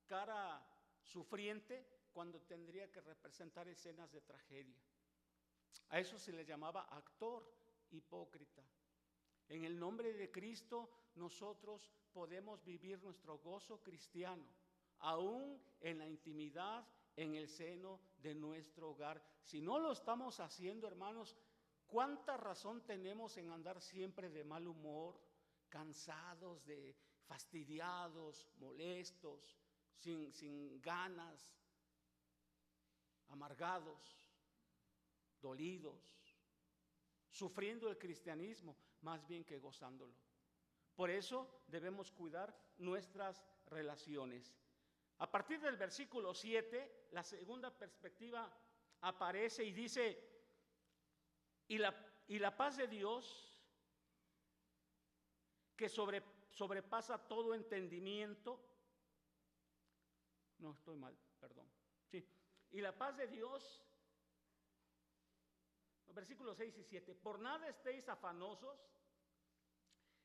cara sufriente cuando tendría que representar escenas de tragedia. A eso se le llamaba actor hipócrita. En el nombre de Cristo nosotros podemos vivir nuestro gozo cristiano, aún en la intimidad, en el seno de nuestro hogar. Si no lo estamos haciendo, hermanos, ¿cuánta razón tenemos en andar siempre de mal humor, cansados, fastidiados, molestos, sin ganas, amargados, dolidos, sufriendo el cristianismo más bien que gozándolo? Por eso debemos cuidar nuestras relaciones. A partir del versículo 7, la segunda perspectiva aparece y dice: y la paz de Dios, que sobrepasa todo entendimiento. No, estoy mal, perdón. Sí. Y la paz de Dios, versículos 6 y 7: por nada estéis afanosos,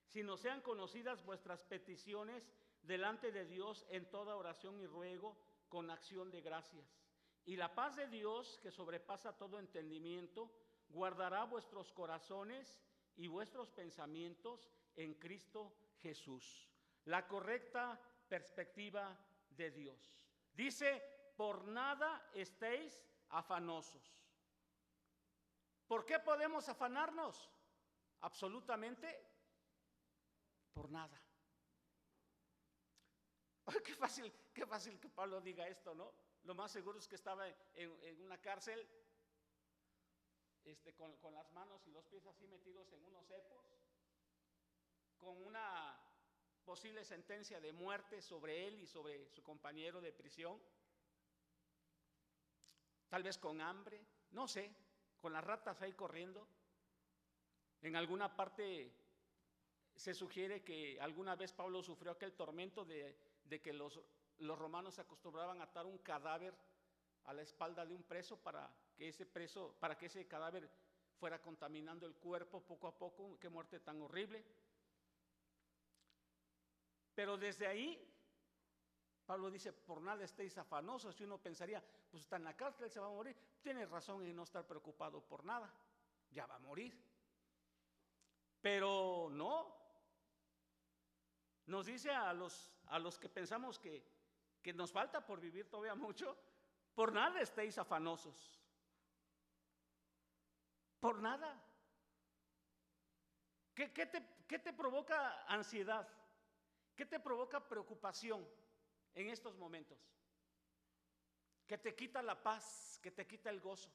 sino sean conocidas vuestras peticiones delante de Dios en toda oración y ruego con acción de gracias. Y la paz de Dios, que sobrepasa todo entendimiento, guardará vuestros corazones y vuestros pensamientos en Cristo Jesús. La correcta perspectiva de Dios. Dice: por nada estéis afanosos. ¿Por qué podemos afanarnos? Absolutamente por nada. Qué fácil que Pablo diga esto, ¿no? Lo más seguro es que estaba en una cárcel, con las manos y los pies así metidos en unos cepos, con una posible sentencia de muerte sobre él y sobre su compañero de prisión, tal vez con hambre, no sé, con las ratas ahí corriendo. En alguna parte se sugiere que alguna vez Pablo sufrió aquel tormento de que los romanos acostumbraban a atar un cadáver a la espalda de un preso para que ese cadáver fuera contaminando el cuerpo poco a poco. Qué muerte tan horrible. Pero desde ahí Pablo dice, por nada estéis afanosos. Y uno pensaría, pues está en la cárcel, se va a morir. Tiene razón en no estar preocupado por nada, ya va a morir. Pero no, nos dice a los que pensamos que nos falta por vivir todavía mucho, por nada estéis afanosos. Por nada. ¿Qué te provoca ansiedad? ¿Qué te provoca preocupación en estos momentos? Que te quita la paz, que te quita el gozo.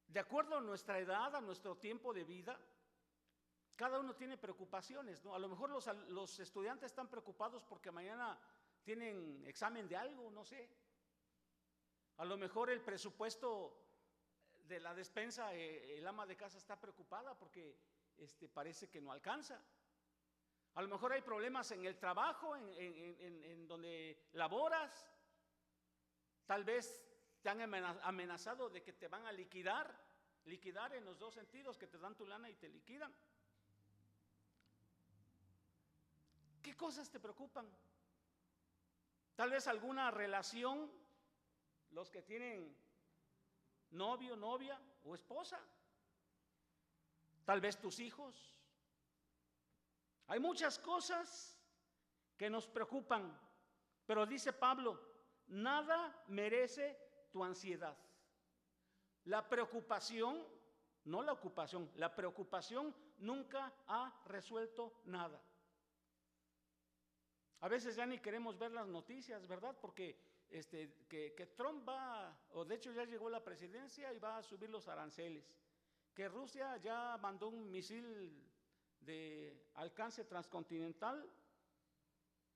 De acuerdo a nuestra edad, a nuestro tiempo de vida, cada uno tiene preocupaciones, ¿no? A lo mejor los estudiantes están preocupados porque mañana tienen examen de algo, no sé. A lo mejor el presupuesto de la despensa, el ama de casa está preocupada porque parece que no alcanza. A lo mejor hay problemas en el trabajo, en donde laboras. Tal vez te han amenazado de que te van a liquidar en los dos sentidos, que te dan tu lana y te liquidan. ¿Qué cosas te preocupan? Tal vez alguna relación, los que tienen novio, novia o esposa. Tal vez tus hijos. Hay muchas cosas que nos preocupan, pero dice Pablo, nada merece tu ansiedad. La preocupación, no la ocupación, la preocupación nunca ha resuelto nada. A veces ya ni queremos ver las noticias, ¿verdad? Porque que Trump va, o de hecho ya llegó a la presidencia y va a subir los aranceles. Que Rusia ya mandó un misil de alcance transcontinental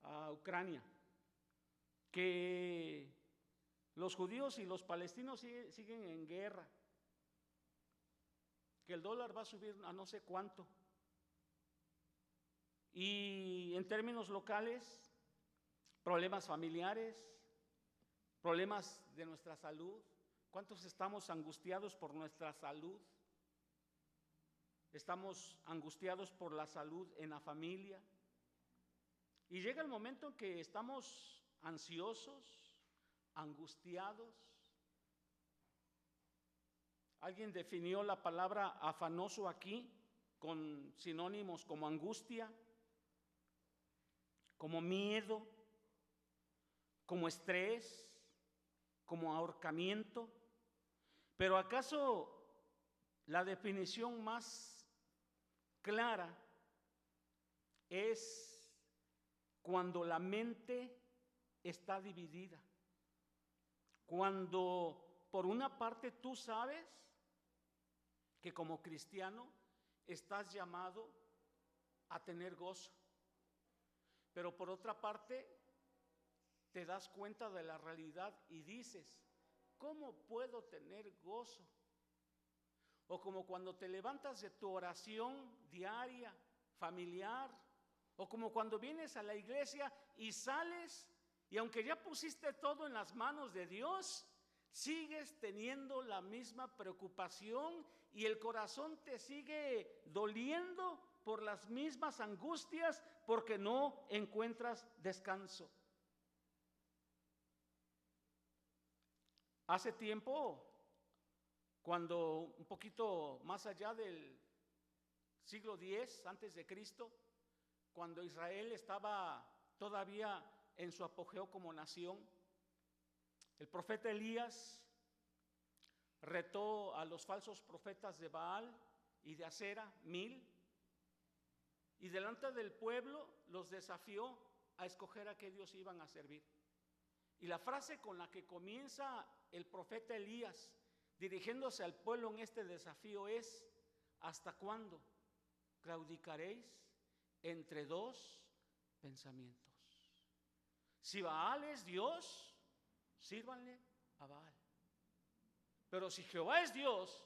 a Ucrania. Que los judíos y los palestinos siguen en guerra. Que el dólar va a subir a no sé cuánto. Y en términos locales, problemas familiares, problemas de nuestra salud. ¿Cuántos estamos angustiados por nuestra salud? Estamos angustiados por la salud en la familia. Y llega el momento en que estamos ansiosos, angustiados. Alguien definió la palabra afanoso aquí con sinónimos como angustia, como miedo, como estrés, como ahorcamiento. Pero ¿acaso la definición más clara es cuando la mente está dividida? Cuando por una parte tú sabes que como cristiano estás llamado a tener gozo, pero por otra parte te das cuenta de la realidad y dices, ¿cómo puedo tener gozo? O como cuando te levantas de tu oración diaria, familiar, o como cuando vienes a la iglesia y sales, y aunque ya pusiste todo en las manos de Dios, sigues teniendo la misma preocupación y el corazón te sigue doliendo por las mismas angustias porque no encuentras descanso. Hace tiempo, cuando un poquito más allá del siglo X antes de Cristo, cuando Israel estaba todavía en su apogeo como nación, el profeta Elías retó a los falsos profetas de Baal y de Acera, 1000, y delante del pueblo los desafió a escoger a qué Dios iban a servir. Y la frase con la que comienza el profeta Elías dirigiéndose al pueblo en este desafío es: ¿hasta cuándo claudicaréis entre dos pensamientos? Si Baal es Dios, sírvanle a Baal. Pero si Jehová es Dios,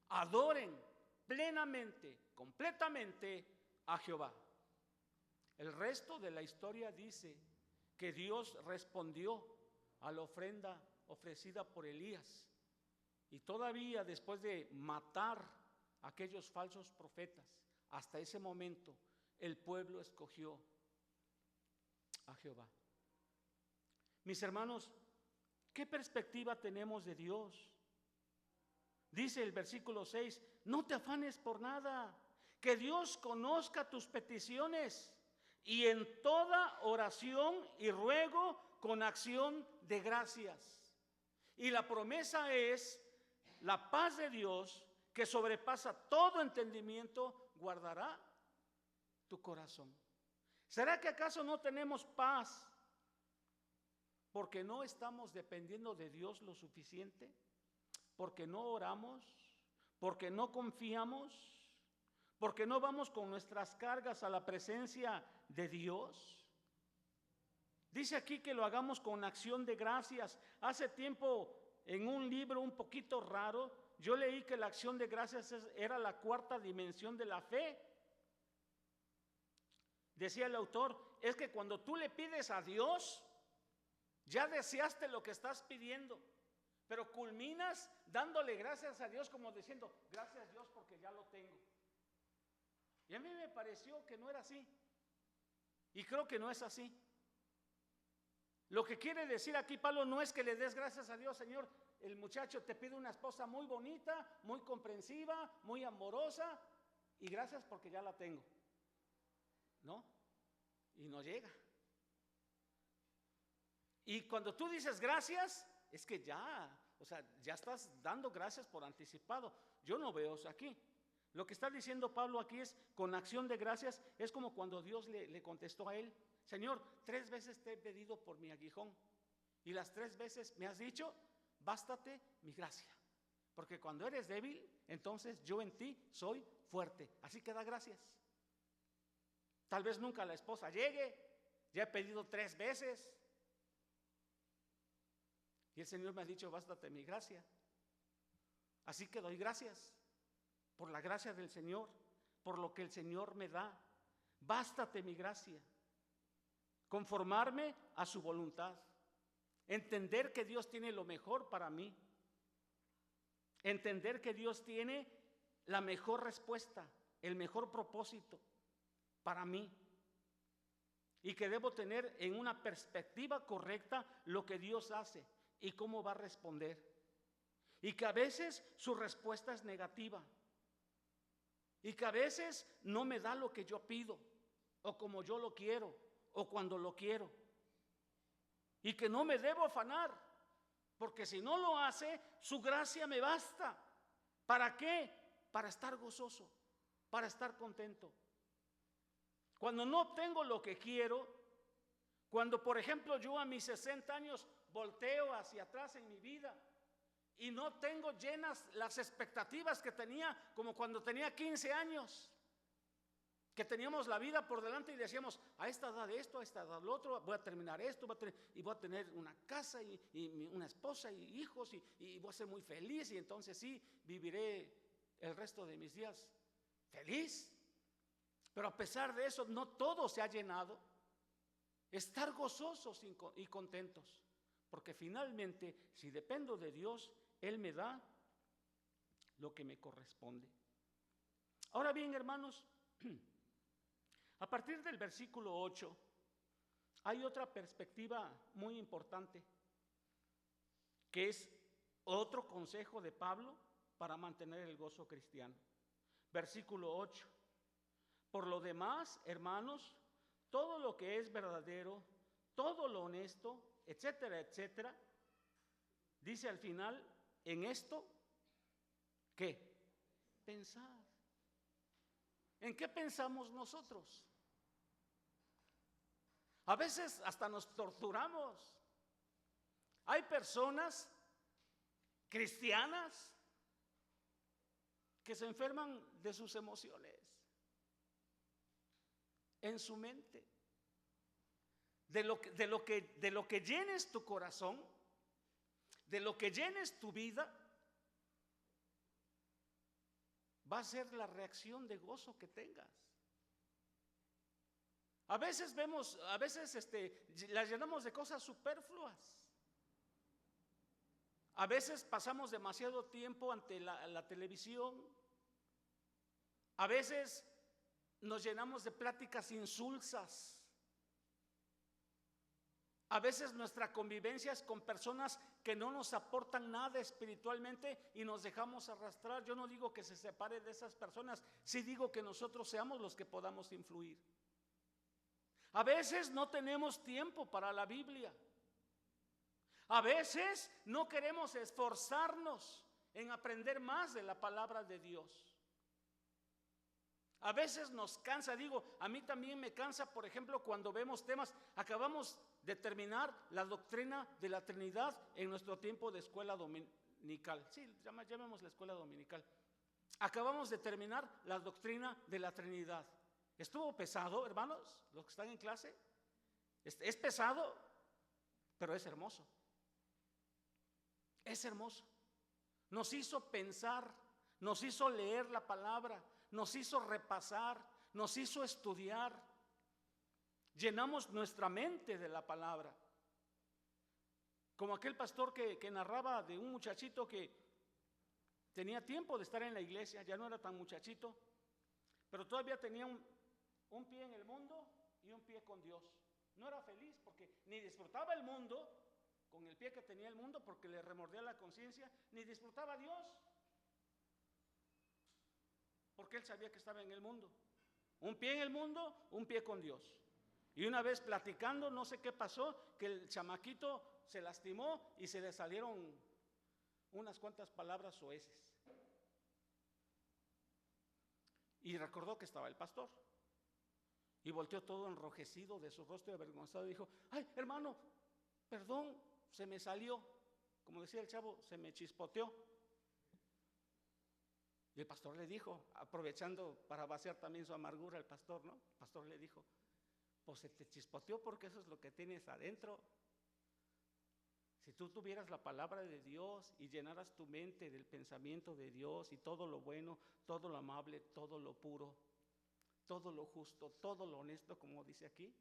adoren plenamente, completamente a Jehová. El resto de la historia dice que Dios respondió a la ofrenda ofrecida por Elías. Y todavía después de matar a aquellos falsos profetas, hasta ese momento el pueblo escogió a Jehová. Mis hermanos, ¿qué perspectiva tenemos de Dios? Dice el versículo 6, no te afanes por nada, que Dios conozca tus peticiones y en toda oración y ruego con acción de gracias. Y la promesa es la paz de Dios que sobrepasa todo entendimiento, guardará tu corazón. ¿Será que acaso no tenemos paz porque no estamos dependiendo de Dios lo suficiente? ¿Porque no oramos? ¿Porque no confiamos? ¿Porque no vamos con nuestras cargas a la presencia de Dios? Dice aquí que lo hagamos con acción de gracias. Hace tiempo, en un libro un poquito raro, yo leí que la acción de gracias era la cuarta dimensión de la fe. Decía el autor, es que cuando tú le pides a Dios, ya deseaste lo que estás pidiendo, pero culminas dándole gracias a Dios como diciendo, gracias Dios porque ya lo tengo. Y a mí me pareció que no era así. Y creo que no es así. Lo que quiere decir aquí Pablo no es que le des gracias a Dios, Señor, el muchacho te pide una esposa muy bonita, muy comprensiva, muy amorosa, y gracias porque ya la tengo. ¿No? Y no llega. Y cuando tú dices gracias, es que ya, o sea, ya estás dando gracias por anticipado. Yo no veo eso aquí. Lo que está diciendo Pablo aquí es, con acción de gracias, es como cuando Dios le contestó a él, Señor, 3 veces te he pedido por mi aguijón, y las 3 veces me has dicho, bástate mi gracia. Porque cuando eres débil, entonces yo en ti soy fuerte. Así que da gracias. Tal vez nunca la esposa llegue, ya he pedido 3 veces. Y el Señor me ha dicho, bástate mi gracia. Así que doy gracias por la gracia del Señor, por lo que el Señor me da. Bástate mi gracia. Conformarme a su voluntad. Entender que Dios tiene lo mejor para mí. Entender que Dios tiene la mejor respuesta, el mejor propósito para mí. Y que debo tener en una perspectiva correcta lo que Dios hace y cómo va a responder. Y que a veces su respuesta es negativa. Y que a veces no me da lo que yo pido, o como yo lo quiero, o cuando lo quiero. Y que no me debo afanar, porque si no lo hace, su gracia me basta. ¿Para qué? Para estar gozoso, para estar contento. Cuando no obtengo lo que quiero, cuando por ejemplo yo a mis 60 años volteo hacia atrás en mi vida y no tengo llenas las expectativas que tenía como cuando tenía 15 años, que teníamos la vida por delante y decíamos, a esta edad esto, a esta edad lo otro, voy a terminar esto, y voy a tener una casa y una esposa y hijos y voy a ser muy feliz y entonces sí, viviré el resto de mis días feliz. Pero a pesar de eso, no todo se ha llenado. Estar gozosos y contentos, porque finalmente, si dependo de Dios, Él me da lo que me corresponde. Ahora bien, hermanos, a partir del versículo 8, hay otra perspectiva muy importante, que es otro consejo de Pablo para mantener el gozo cristiano. Versículo 8. Por lo demás, hermanos, todo lo que es verdadero, todo lo honesto, etcétera, etcétera, dice al final, en esto, ¿qué? Pensar. ¿En qué pensamos nosotros? A veces hasta nos torturamos. Hay personas cristianas que se enferman de sus emociones, en su mente. De lo que llenes tu corazón, de lo que llenes tu vida, va a ser la reacción de gozo que tengas. A veces las llenamos de cosas superfluas. A veces pasamos demasiado tiempo ante la televisión. A veces nos llenamos de pláticas insulsas. A veces nuestra convivencia es con personas que no nos aportan nada espiritualmente y nos dejamos arrastrar. Yo no digo que se separe de esas personas, sí digo que nosotros seamos los que podamos influir. A veces no tenemos tiempo para la Biblia. A veces no queremos esforzarnos en aprender más de la palabra de Dios. A veces nos cansa, digo, a mí también me cansa, por ejemplo, cuando vemos temas, acabamos de terminar la doctrina de la Trinidad en nuestro tiempo de escuela dominical. Sí, llamémosla escuela dominical. Acabamos de terminar la doctrina de la Trinidad. ¿Estuvo pesado, hermanos, los que están en clase? Es pesado, pero es hermoso. Es hermoso. Nos hizo pensar, nos hizo leer la palabra, nos hizo repasar, nos hizo estudiar. Llenamos nuestra mente de la palabra. Como aquel pastor que narraba de un muchachito que tenía tiempo de estar en la iglesia, ya no era tan muchachito, pero todavía tenía un pie en el mundo y un pie con Dios. No era feliz porque ni disfrutaba el mundo con el pie que tenía el mundo porque le remordía la conciencia, ni disfrutaba a Dios porque él sabía que estaba en el mundo. Un pie en el mundo, un pie con Dios. Y una vez platicando, no sé qué pasó, que el chamaquito se lastimó y se le salieron unas cuantas palabras soeces. Y recordó que estaba el pastor. Y volteó todo enrojecido de su rostro y avergonzado y dijo: ay, hermano, perdón, se me salió. Como decía el chavo, se me chispoteó. Y el pastor le dijo, aprovechando para vaciar también su amargura, el pastor, ¿no? El pastor le dijo: pues se te chispoteó porque eso es lo que tienes adentro. Si tú tuvieras la palabra de Dios y llenaras tu mente del pensamiento de Dios y todo lo bueno, todo lo amable, todo lo puro, todo lo justo, todo lo honesto, como dice aquí.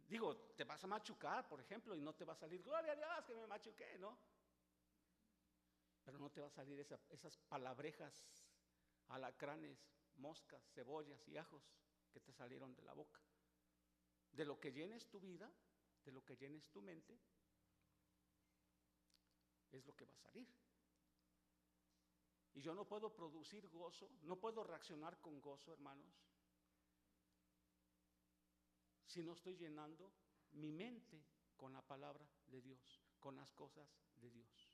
Digo, te vas a machucar, por ejemplo, y no te va a salir gloria a Dios que me machuqué, ¿no? Pero no te va a salir esas palabrejas, alacranes, moscas, cebollas y ajos que te salieron de la boca. De lo que llenes tu vida, de lo que llenes tu mente, es lo que va a salir. Y yo no puedo producir gozo, no puedo reaccionar con gozo, hermanos, si no estoy llenando mi mente con la palabra de Dios, con las cosas de Dios.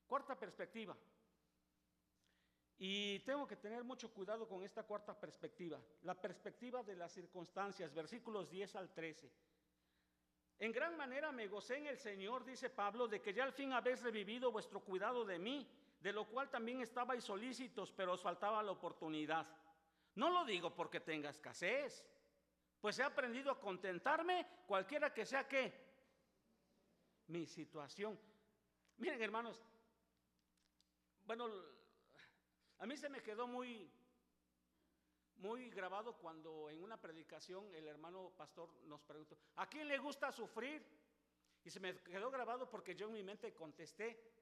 Cuarta perspectiva. Y tengo que tener mucho cuidado con esta cuarta perspectiva, la perspectiva de las circunstancias, versículos 10 al 13. En gran manera me gocé en el Señor, dice Pablo, de que ya al fin habéis revivido vuestro cuidado de mí, de lo cual también estabais solícitos, pero os faltaba la oportunidad. No lo digo porque tenga escasez, pues he aprendido a contentarme cualquiera que sea ¿qué? Mi situación. Miren, hermanos, bueno, a mí se me quedó muy grabado cuando en una predicación el hermano pastor nos preguntó: ¿a quién le gusta sufrir? Y se me quedó grabado porque yo en mi mente contesté.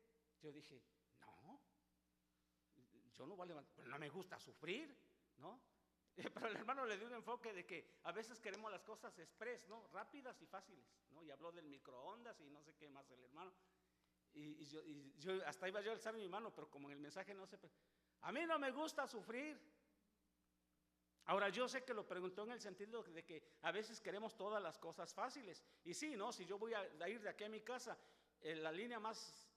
Yo dije: no, yo no voy a levantar, pero no me gusta sufrir, ¿no? Pero el hermano le dio un enfoque de que a veces queremos las cosas express, ¿no? Rápidas y fáciles, ¿no? Y habló del microondas y no sé qué más el hermano. Y yo hasta iba yo a alzar mi mano, pero como en el mensaje no sé, a mí no me gusta sufrir. Ahora yo sé que lo preguntó en el sentido de que a veces queremos todas las cosas fáciles. Y sí, ¿no? Si yo voy a ir de aquí a mi casa, la línea más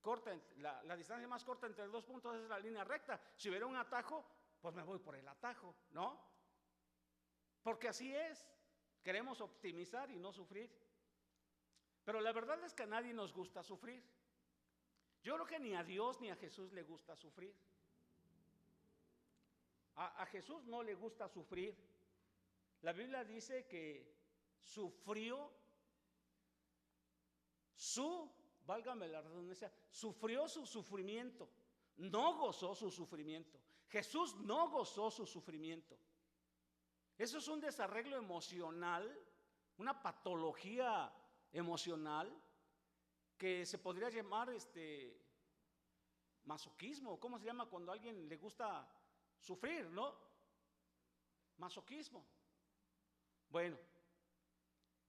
corta, la distancia más corta entre dos puntos es la línea recta. Si hubiera un atajo, pues me voy por el atajo, ¿no? Porque así es. Queremos optimizar y no sufrir. Pero la verdad es que a nadie nos gusta sufrir. Yo creo que ni a Dios ni a Jesús le gusta sufrir. A Jesús no le gusta sufrir. La Biblia dice que sufrió válgame la redundancia, sufrió su sufrimiento, no gozó su sufrimiento. Jesús no gozó su sufrimiento. Eso es un desarreglo emocional, una patología emocional que se podría llamar masoquismo. ¿Cómo se llama cuando a alguien le gusta sufrir, no? Masoquismo. Bueno,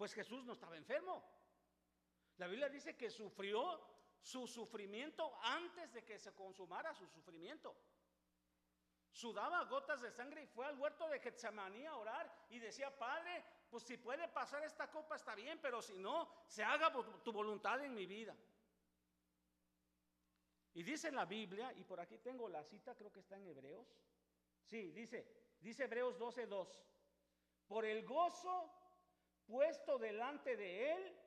Pues Jesús no estaba enfermo. La Biblia dice que sufrió su sufrimiento antes de que se consumara su sufrimiento. Sudaba gotas de sangre y fue al huerto de Getsemaní a orar y decía: Padre, pues si puede pasar esta copa está bien, pero si no, se haga tu voluntad en mi vida. Y dice la Biblia, y por aquí tengo la cita, creo que está en Hebreos. Sí, dice Hebreos 12:2. Por el gozo puesto delante de él,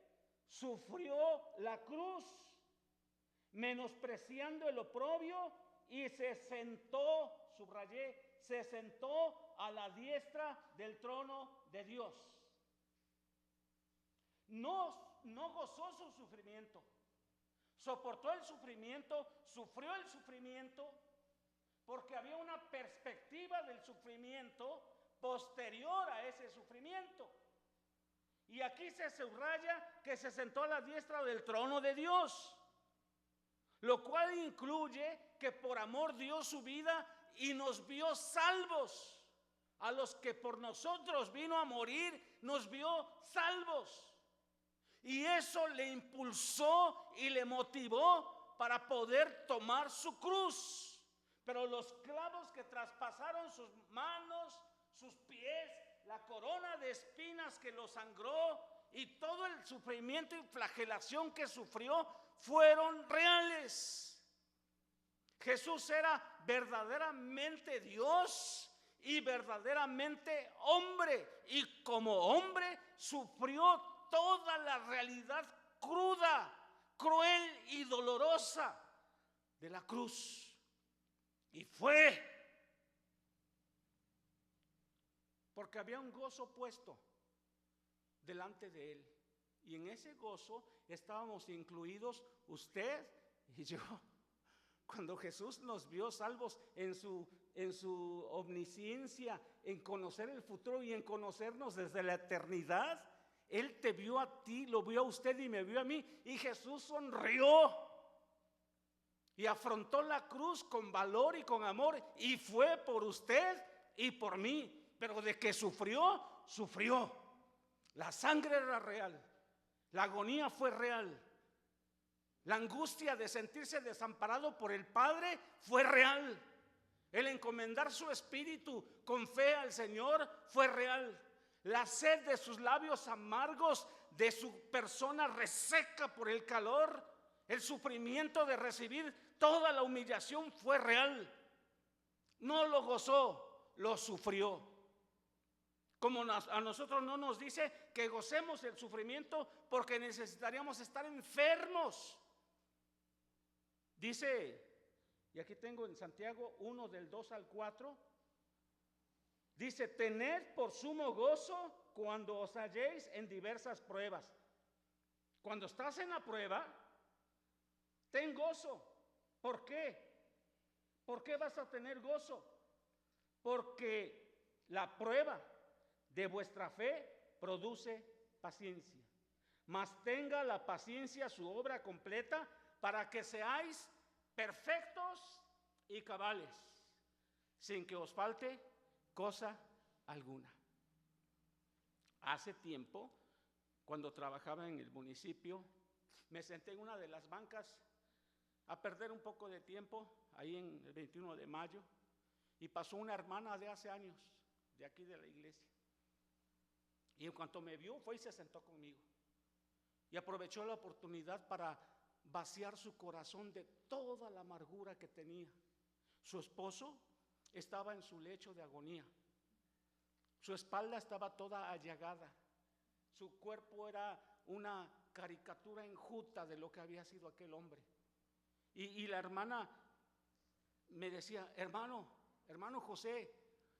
sufrió la cruz, menospreciando el oprobio, y se sentó, subrayé, se sentó a la diestra del trono de Dios. No gozó su sufrimiento, soportó el sufrimiento, sufrió el sufrimiento, porque había una perspectiva del sufrimiento posterior a ese sufrimiento. Y aquí se subraya que se sentó a la diestra del trono de Dios, lo cual incluye que por amor dio su vida y nos vio salvos. A los que por nosotros vino a morir, nos vio salvos. Y eso le impulsó y le motivó para poder tomar su cruz. Pero los clavos que traspasaron sus manos, sus pies, la corona de espinas que lo sangró y todo el sufrimiento y flagelación que sufrió fueron reales. Jesús era verdaderamente Dios y verdaderamente hombre, y como hombre sufrió toda la realidad cruda, cruel y dolorosa de la cruz. Y fue porque había un gozo puesto delante de él, y en ese gozo estábamos incluidos usted y yo. Cuando Jesús nos vio salvos en su omnisciencia, en conocer el futuro y en conocernos desde la eternidad, Él te vio a ti, lo vio a usted y me vio a mí, y Jesús sonrió y afrontó la cruz con valor y con amor, y fue por usted y por mí. Pero de que sufrió, sufrió. La sangre era real, la agonía fue real, la angustia de sentirse desamparado por el Padre fue real, el encomendar su espíritu con fe al Señor fue real, la sed de sus labios amargos, de su persona reseca por el calor, el sufrimiento de recibir toda la humillación fue real. No lo gozó, lo sufrió. Como a nosotros no nos dice que gocemos el sufrimiento porque necesitaríamos estar enfermos. Dice, y aquí tengo en Santiago 1 del 2 al 4, dice: tened por sumo gozo cuando os halléis en diversas pruebas. Cuando estás en la prueba, ten gozo. ¿Por qué? ¿Por qué vas a tener gozo? Porque la prueba de vuestra fe produce paciencia. Mas tenga la paciencia su obra completa, para que seáis perfectos y cabales, sin que os falte cosa alguna. Hace tiempo, cuando trabajaba en el municipio, me senté en una de las bancas a perder un poco de tiempo, ahí en el 21 de mayo, y pasó una hermana de hace años, de aquí de la iglesia. Y en cuanto me vio, fue y se sentó conmigo. Y aprovechó la oportunidad para vaciar su corazón de toda la amargura que tenía. Su esposo estaba en su lecho de agonía. Su espalda estaba toda allagada. Su cuerpo era una caricatura enjuta de lo que había sido aquel hombre. Y la hermana me decía: hermano José,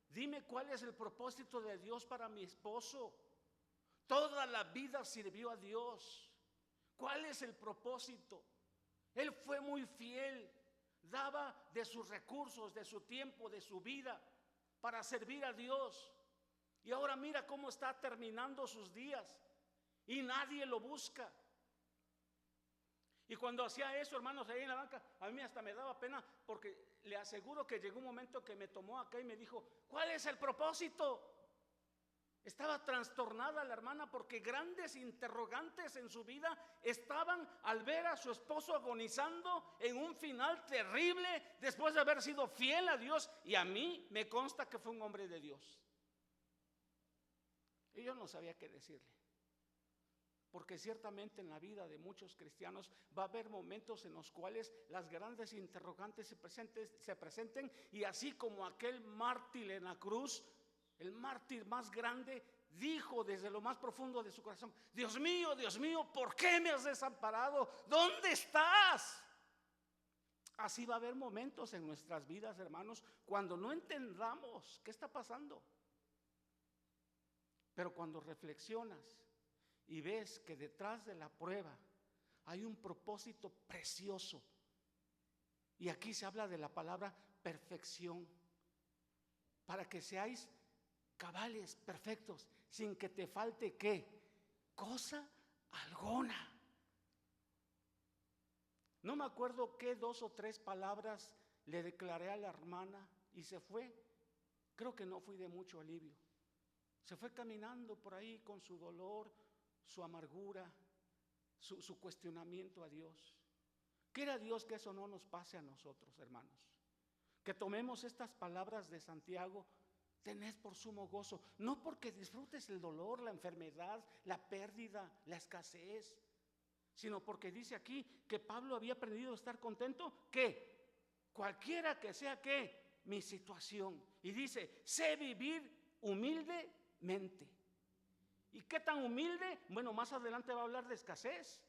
dime cuál es el propósito de Dios para mi esposo. Toda la vida sirvió a Dios. ¿Cuál es el propósito? Él fue muy fiel, daba de sus recursos, de su tiempo, de su vida para servir a Dios. Y ahora mira cómo está terminando sus días y nadie lo busca. Y cuando hacía eso, hermanos, ahí en la banca, a mí hasta me daba pena, porque le aseguro que llegó un momento que me tomó acá y me dijo: ¿cuál es el propósito? Estaba trastornada la hermana porque grandes interrogantes en su vida estaban al ver a su esposo agonizando en un final terrible después de haber sido fiel a Dios, y a mí me consta que fue un hombre de Dios. Y yo no sabía qué decirle, porque ciertamente en la vida de muchos cristianos va a haber momentos en los cuales las grandes interrogantes se presenten, y así como aquel mártir en la cruz, el mártir más grande, dijo desde lo más profundo de su corazón: Dios mío, ¿por qué me has desamparado? ¿Dónde estás? Así va a haber momentos en nuestras vidas, hermanos, cuando no entendamos qué está pasando. Pero cuando reflexionas y ves que detrás de la prueba hay un propósito precioso, y aquí se habla de la palabra perfección, para que seáis cabales, perfectos, sin que te falte ¿qué? Cosa alguna. No me acuerdo qué 2 o 3 palabras le declaré a la hermana y se fue. Creo que no fui de mucho alivio. Se fue caminando por ahí con su dolor, su amargura, su cuestionamiento a Dios. Quiera Dios que eso no nos pase a nosotros, hermanos. Que tomemos estas palabras de Santiago: tened por sumo gozo, no porque disfrutes el dolor, la enfermedad, la pérdida, la escasez, sino porque dice aquí que Pablo había aprendido a estar contento, que cualquiera que sea que mi situación, y dice: sé vivir humildemente. ¿Y qué tan humilde? Bueno, más adelante va a hablar de escasez.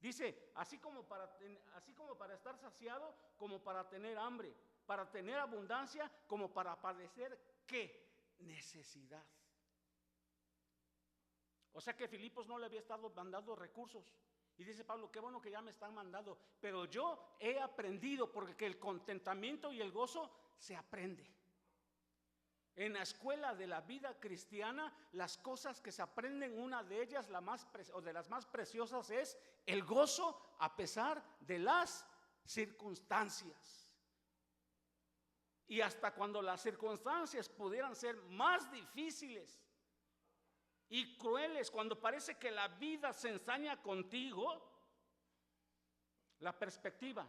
Dice, así como para estar saciado, como para tener hambre, para tener abundancia, como para padecer ¿qué? Necesidad. O sea que Filipos no le había estado mandando recursos. Y dice Pablo: qué bueno que ya me están mandando, pero yo he aprendido, porque el contentamiento y el gozo se aprende. En la escuela de la vida cristiana, las cosas que se aprenden, una de ellas, de las más preciosas, es el gozo a pesar de las circunstancias. Y hasta cuando las circunstancias pudieran ser más difíciles y crueles, cuando parece que la vida se ensaña contigo, la perspectiva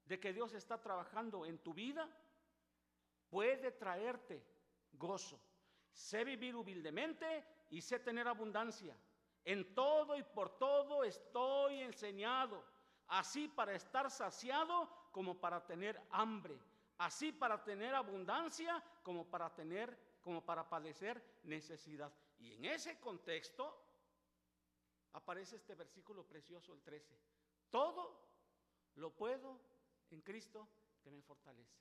de que Dios está trabajando en tu vida puede traerte gozo. Sé vivir humildemente y sé tener abundancia. En todo y por todo estoy enseñado, así para estar saciado como para tener hambre, así para tener abundancia como para padecer necesidad. Y en ese contexto aparece este versículo precioso, el 13. Todo lo puedo en Cristo que me fortalece.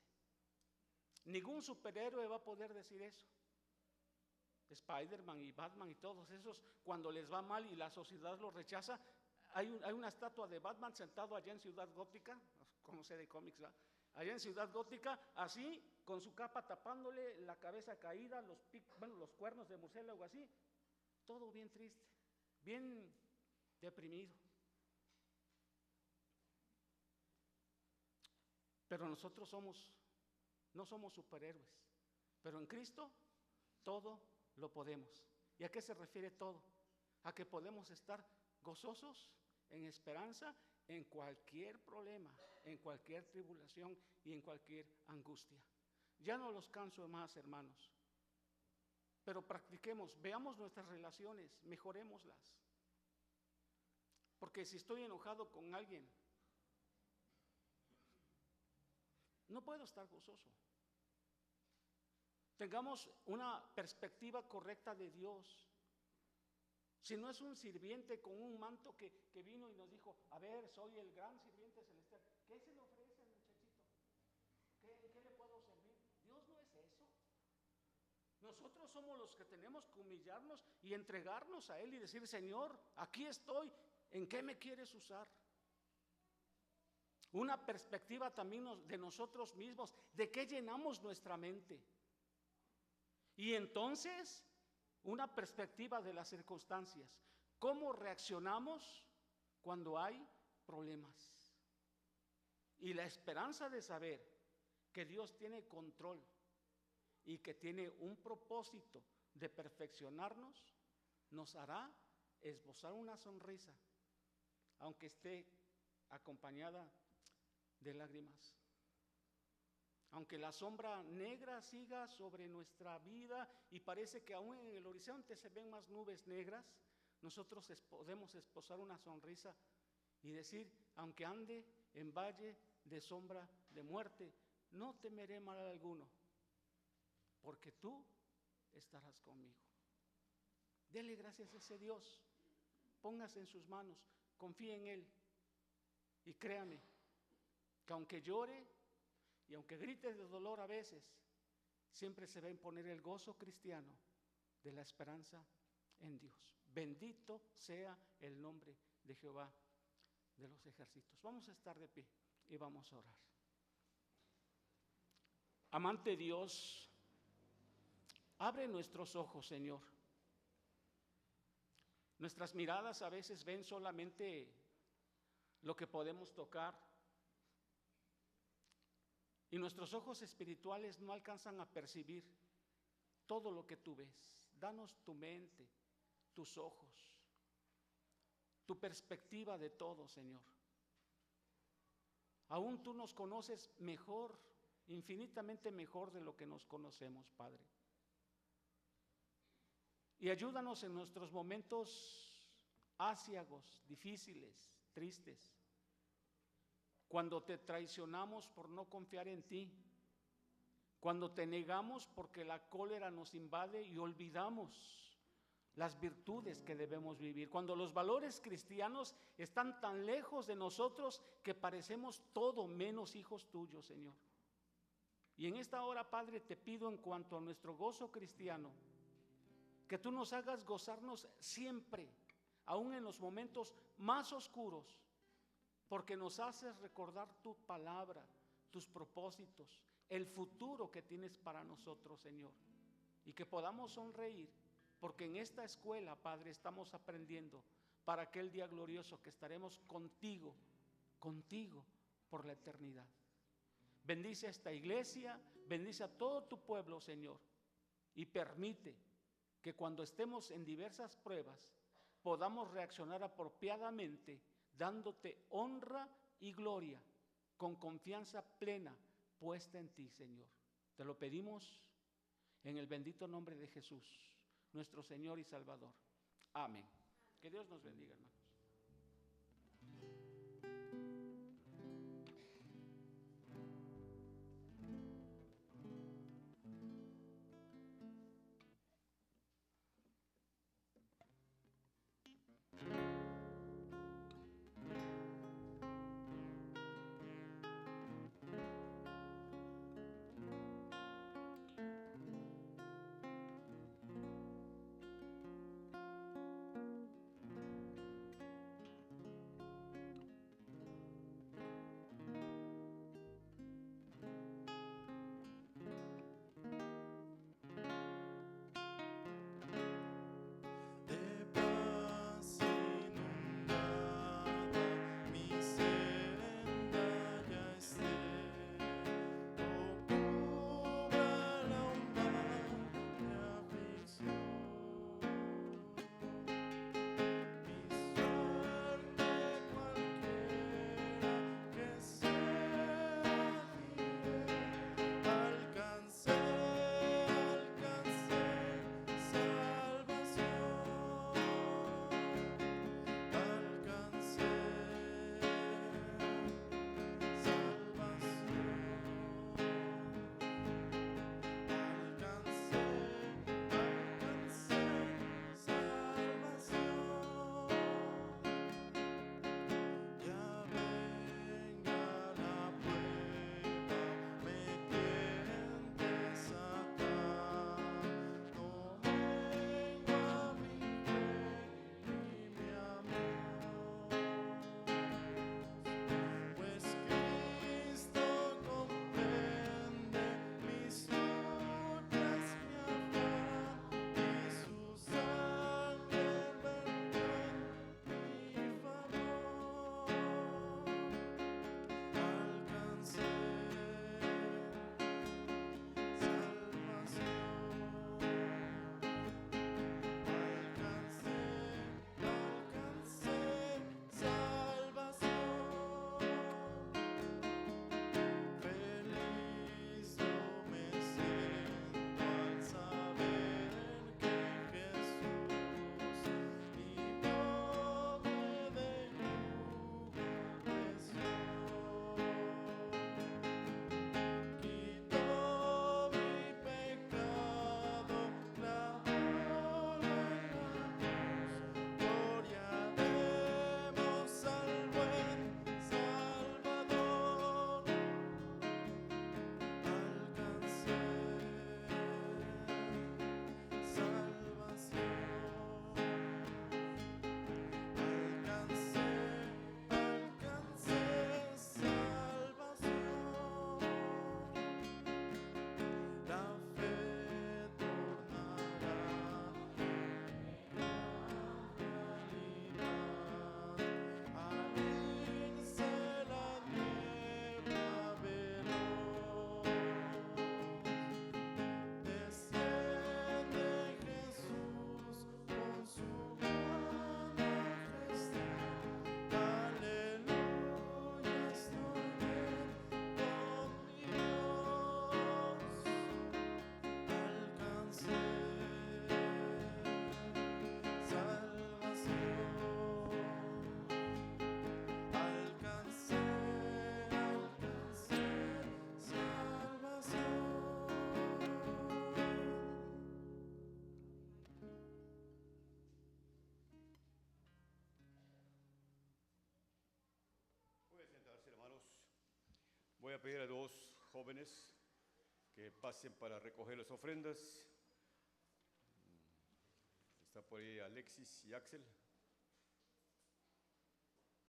Ningún superhéroe va a poder decir eso. Spider-Man y Batman y todos esos, cuando les va mal y la sociedad los rechaza, hay una estatua de Batman sentado allá en Ciudad Gótica, como sé de cómics, ¿verdad? Allá en Ciudad Gótica, así, con su capa tapándole la cabeza caída, los cuernos de murciélago, así, todo bien triste, bien deprimido. Pero nosotros no somos superhéroes, pero en Cristo todo lo podemos. ¿Y a qué se refiere todo? A que podemos estar gozosos, en esperanza, en cualquier problema, en cualquier tribulación y en cualquier angustia. Ya no los canso más, hermanos, pero practiquemos, veamos nuestras relaciones, mejorémoslas. Porque si estoy enojado con alguien, no puedo estar gozoso. Tengamos una perspectiva correcta de Dios. Si no es un sirviente con un manto que vino y nos dijo: a ver, soy el gran sirviente celestial, ¿qué se le ofrece al muchachito? ¿Qué le puedo servir? Dios no es eso. Nosotros somos los que tenemos que humillarnos y entregarnos a Él y decir: Señor, aquí estoy, ¿en qué me quieres usar? Una perspectiva también de nosotros mismos, de qué llenamos nuestra mente. Y entonces, una perspectiva de las circunstancias. ¿Cómo reaccionamos cuando hay problemas? Y la esperanza de saber que Dios tiene control y que tiene un propósito de perfeccionarnos, nos hará esbozar una sonrisa, aunque esté acompañada de lágrimas. Aunque la sombra negra siga sobre nuestra vida y parece que aún en el horizonte se ven más nubes negras, nosotros podemos esbozar una sonrisa y decir, aunque ande en valle de sombra de muerte, no temeré mal alguno, porque tú estarás conmigo. Dele gracias a ese Dios, póngase en sus manos, confíe en Él y créame que aunque llore y aunque grite de dolor a veces, siempre se va a imponer el gozo cristiano de la esperanza en Dios. Bendito sea el nombre de Jehová de los ejércitos. Vamos a estar de pie y vamos a orar. Amante Dios, abre nuestros ojos, Señor. Nuestras miradas a veces ven solamente lo que podemos tocar y nuestros ojos espirituales no alcanzan a percibir todo lo que tú ves. Danos tu mente, tus ojos, tu perspectiva de todo, Señor. Aún tú nos conoces mejor, infinitamente mejor de lo que nos conocemos, Padre. Y ayúdanos en nuestros momentos aciagos, difíciles, tristes, cuando te traicionamos por no confiar en ti, cuando te negamos porque la cólera nos invade y olvidamos las virtudes que debemos vivir, cuando los valores cristianos están tan lejos de nosotros que parecemos todo menos hijos tuyos, Señor. Y en esta hora, Padre, te pido en cuanto a nuestro gozo cristiano, que tú nos hagas gozarnos siempre, aún en los momentos más oscuros, porque nos haces recordar tu palabra, tus propósitos, el futuro que tienes para nosotros, Señor, y que podamos sonreír, porque en esta escuela, Padre, estamos aprendiendo para aquel día glorioso que estaremos contigo por la eternidad. Bendice a esta iglesia, bendice a todo tu pueblo, Señor, y permite que cuando estemos en diversas pruebas podamos reaccionar apropiadamente, dándote honra y gloria, con confianza plena puesta en ti, Señor. Te lo pedimos en el bendito nombre de Jesús, nuestro Señor y Salvador. Amén. Que Dios nos bendiga, hermanos. a pedir a dos jóvenes que pasen para recoger las ofrendas. Está por ahí Alexis y Axel.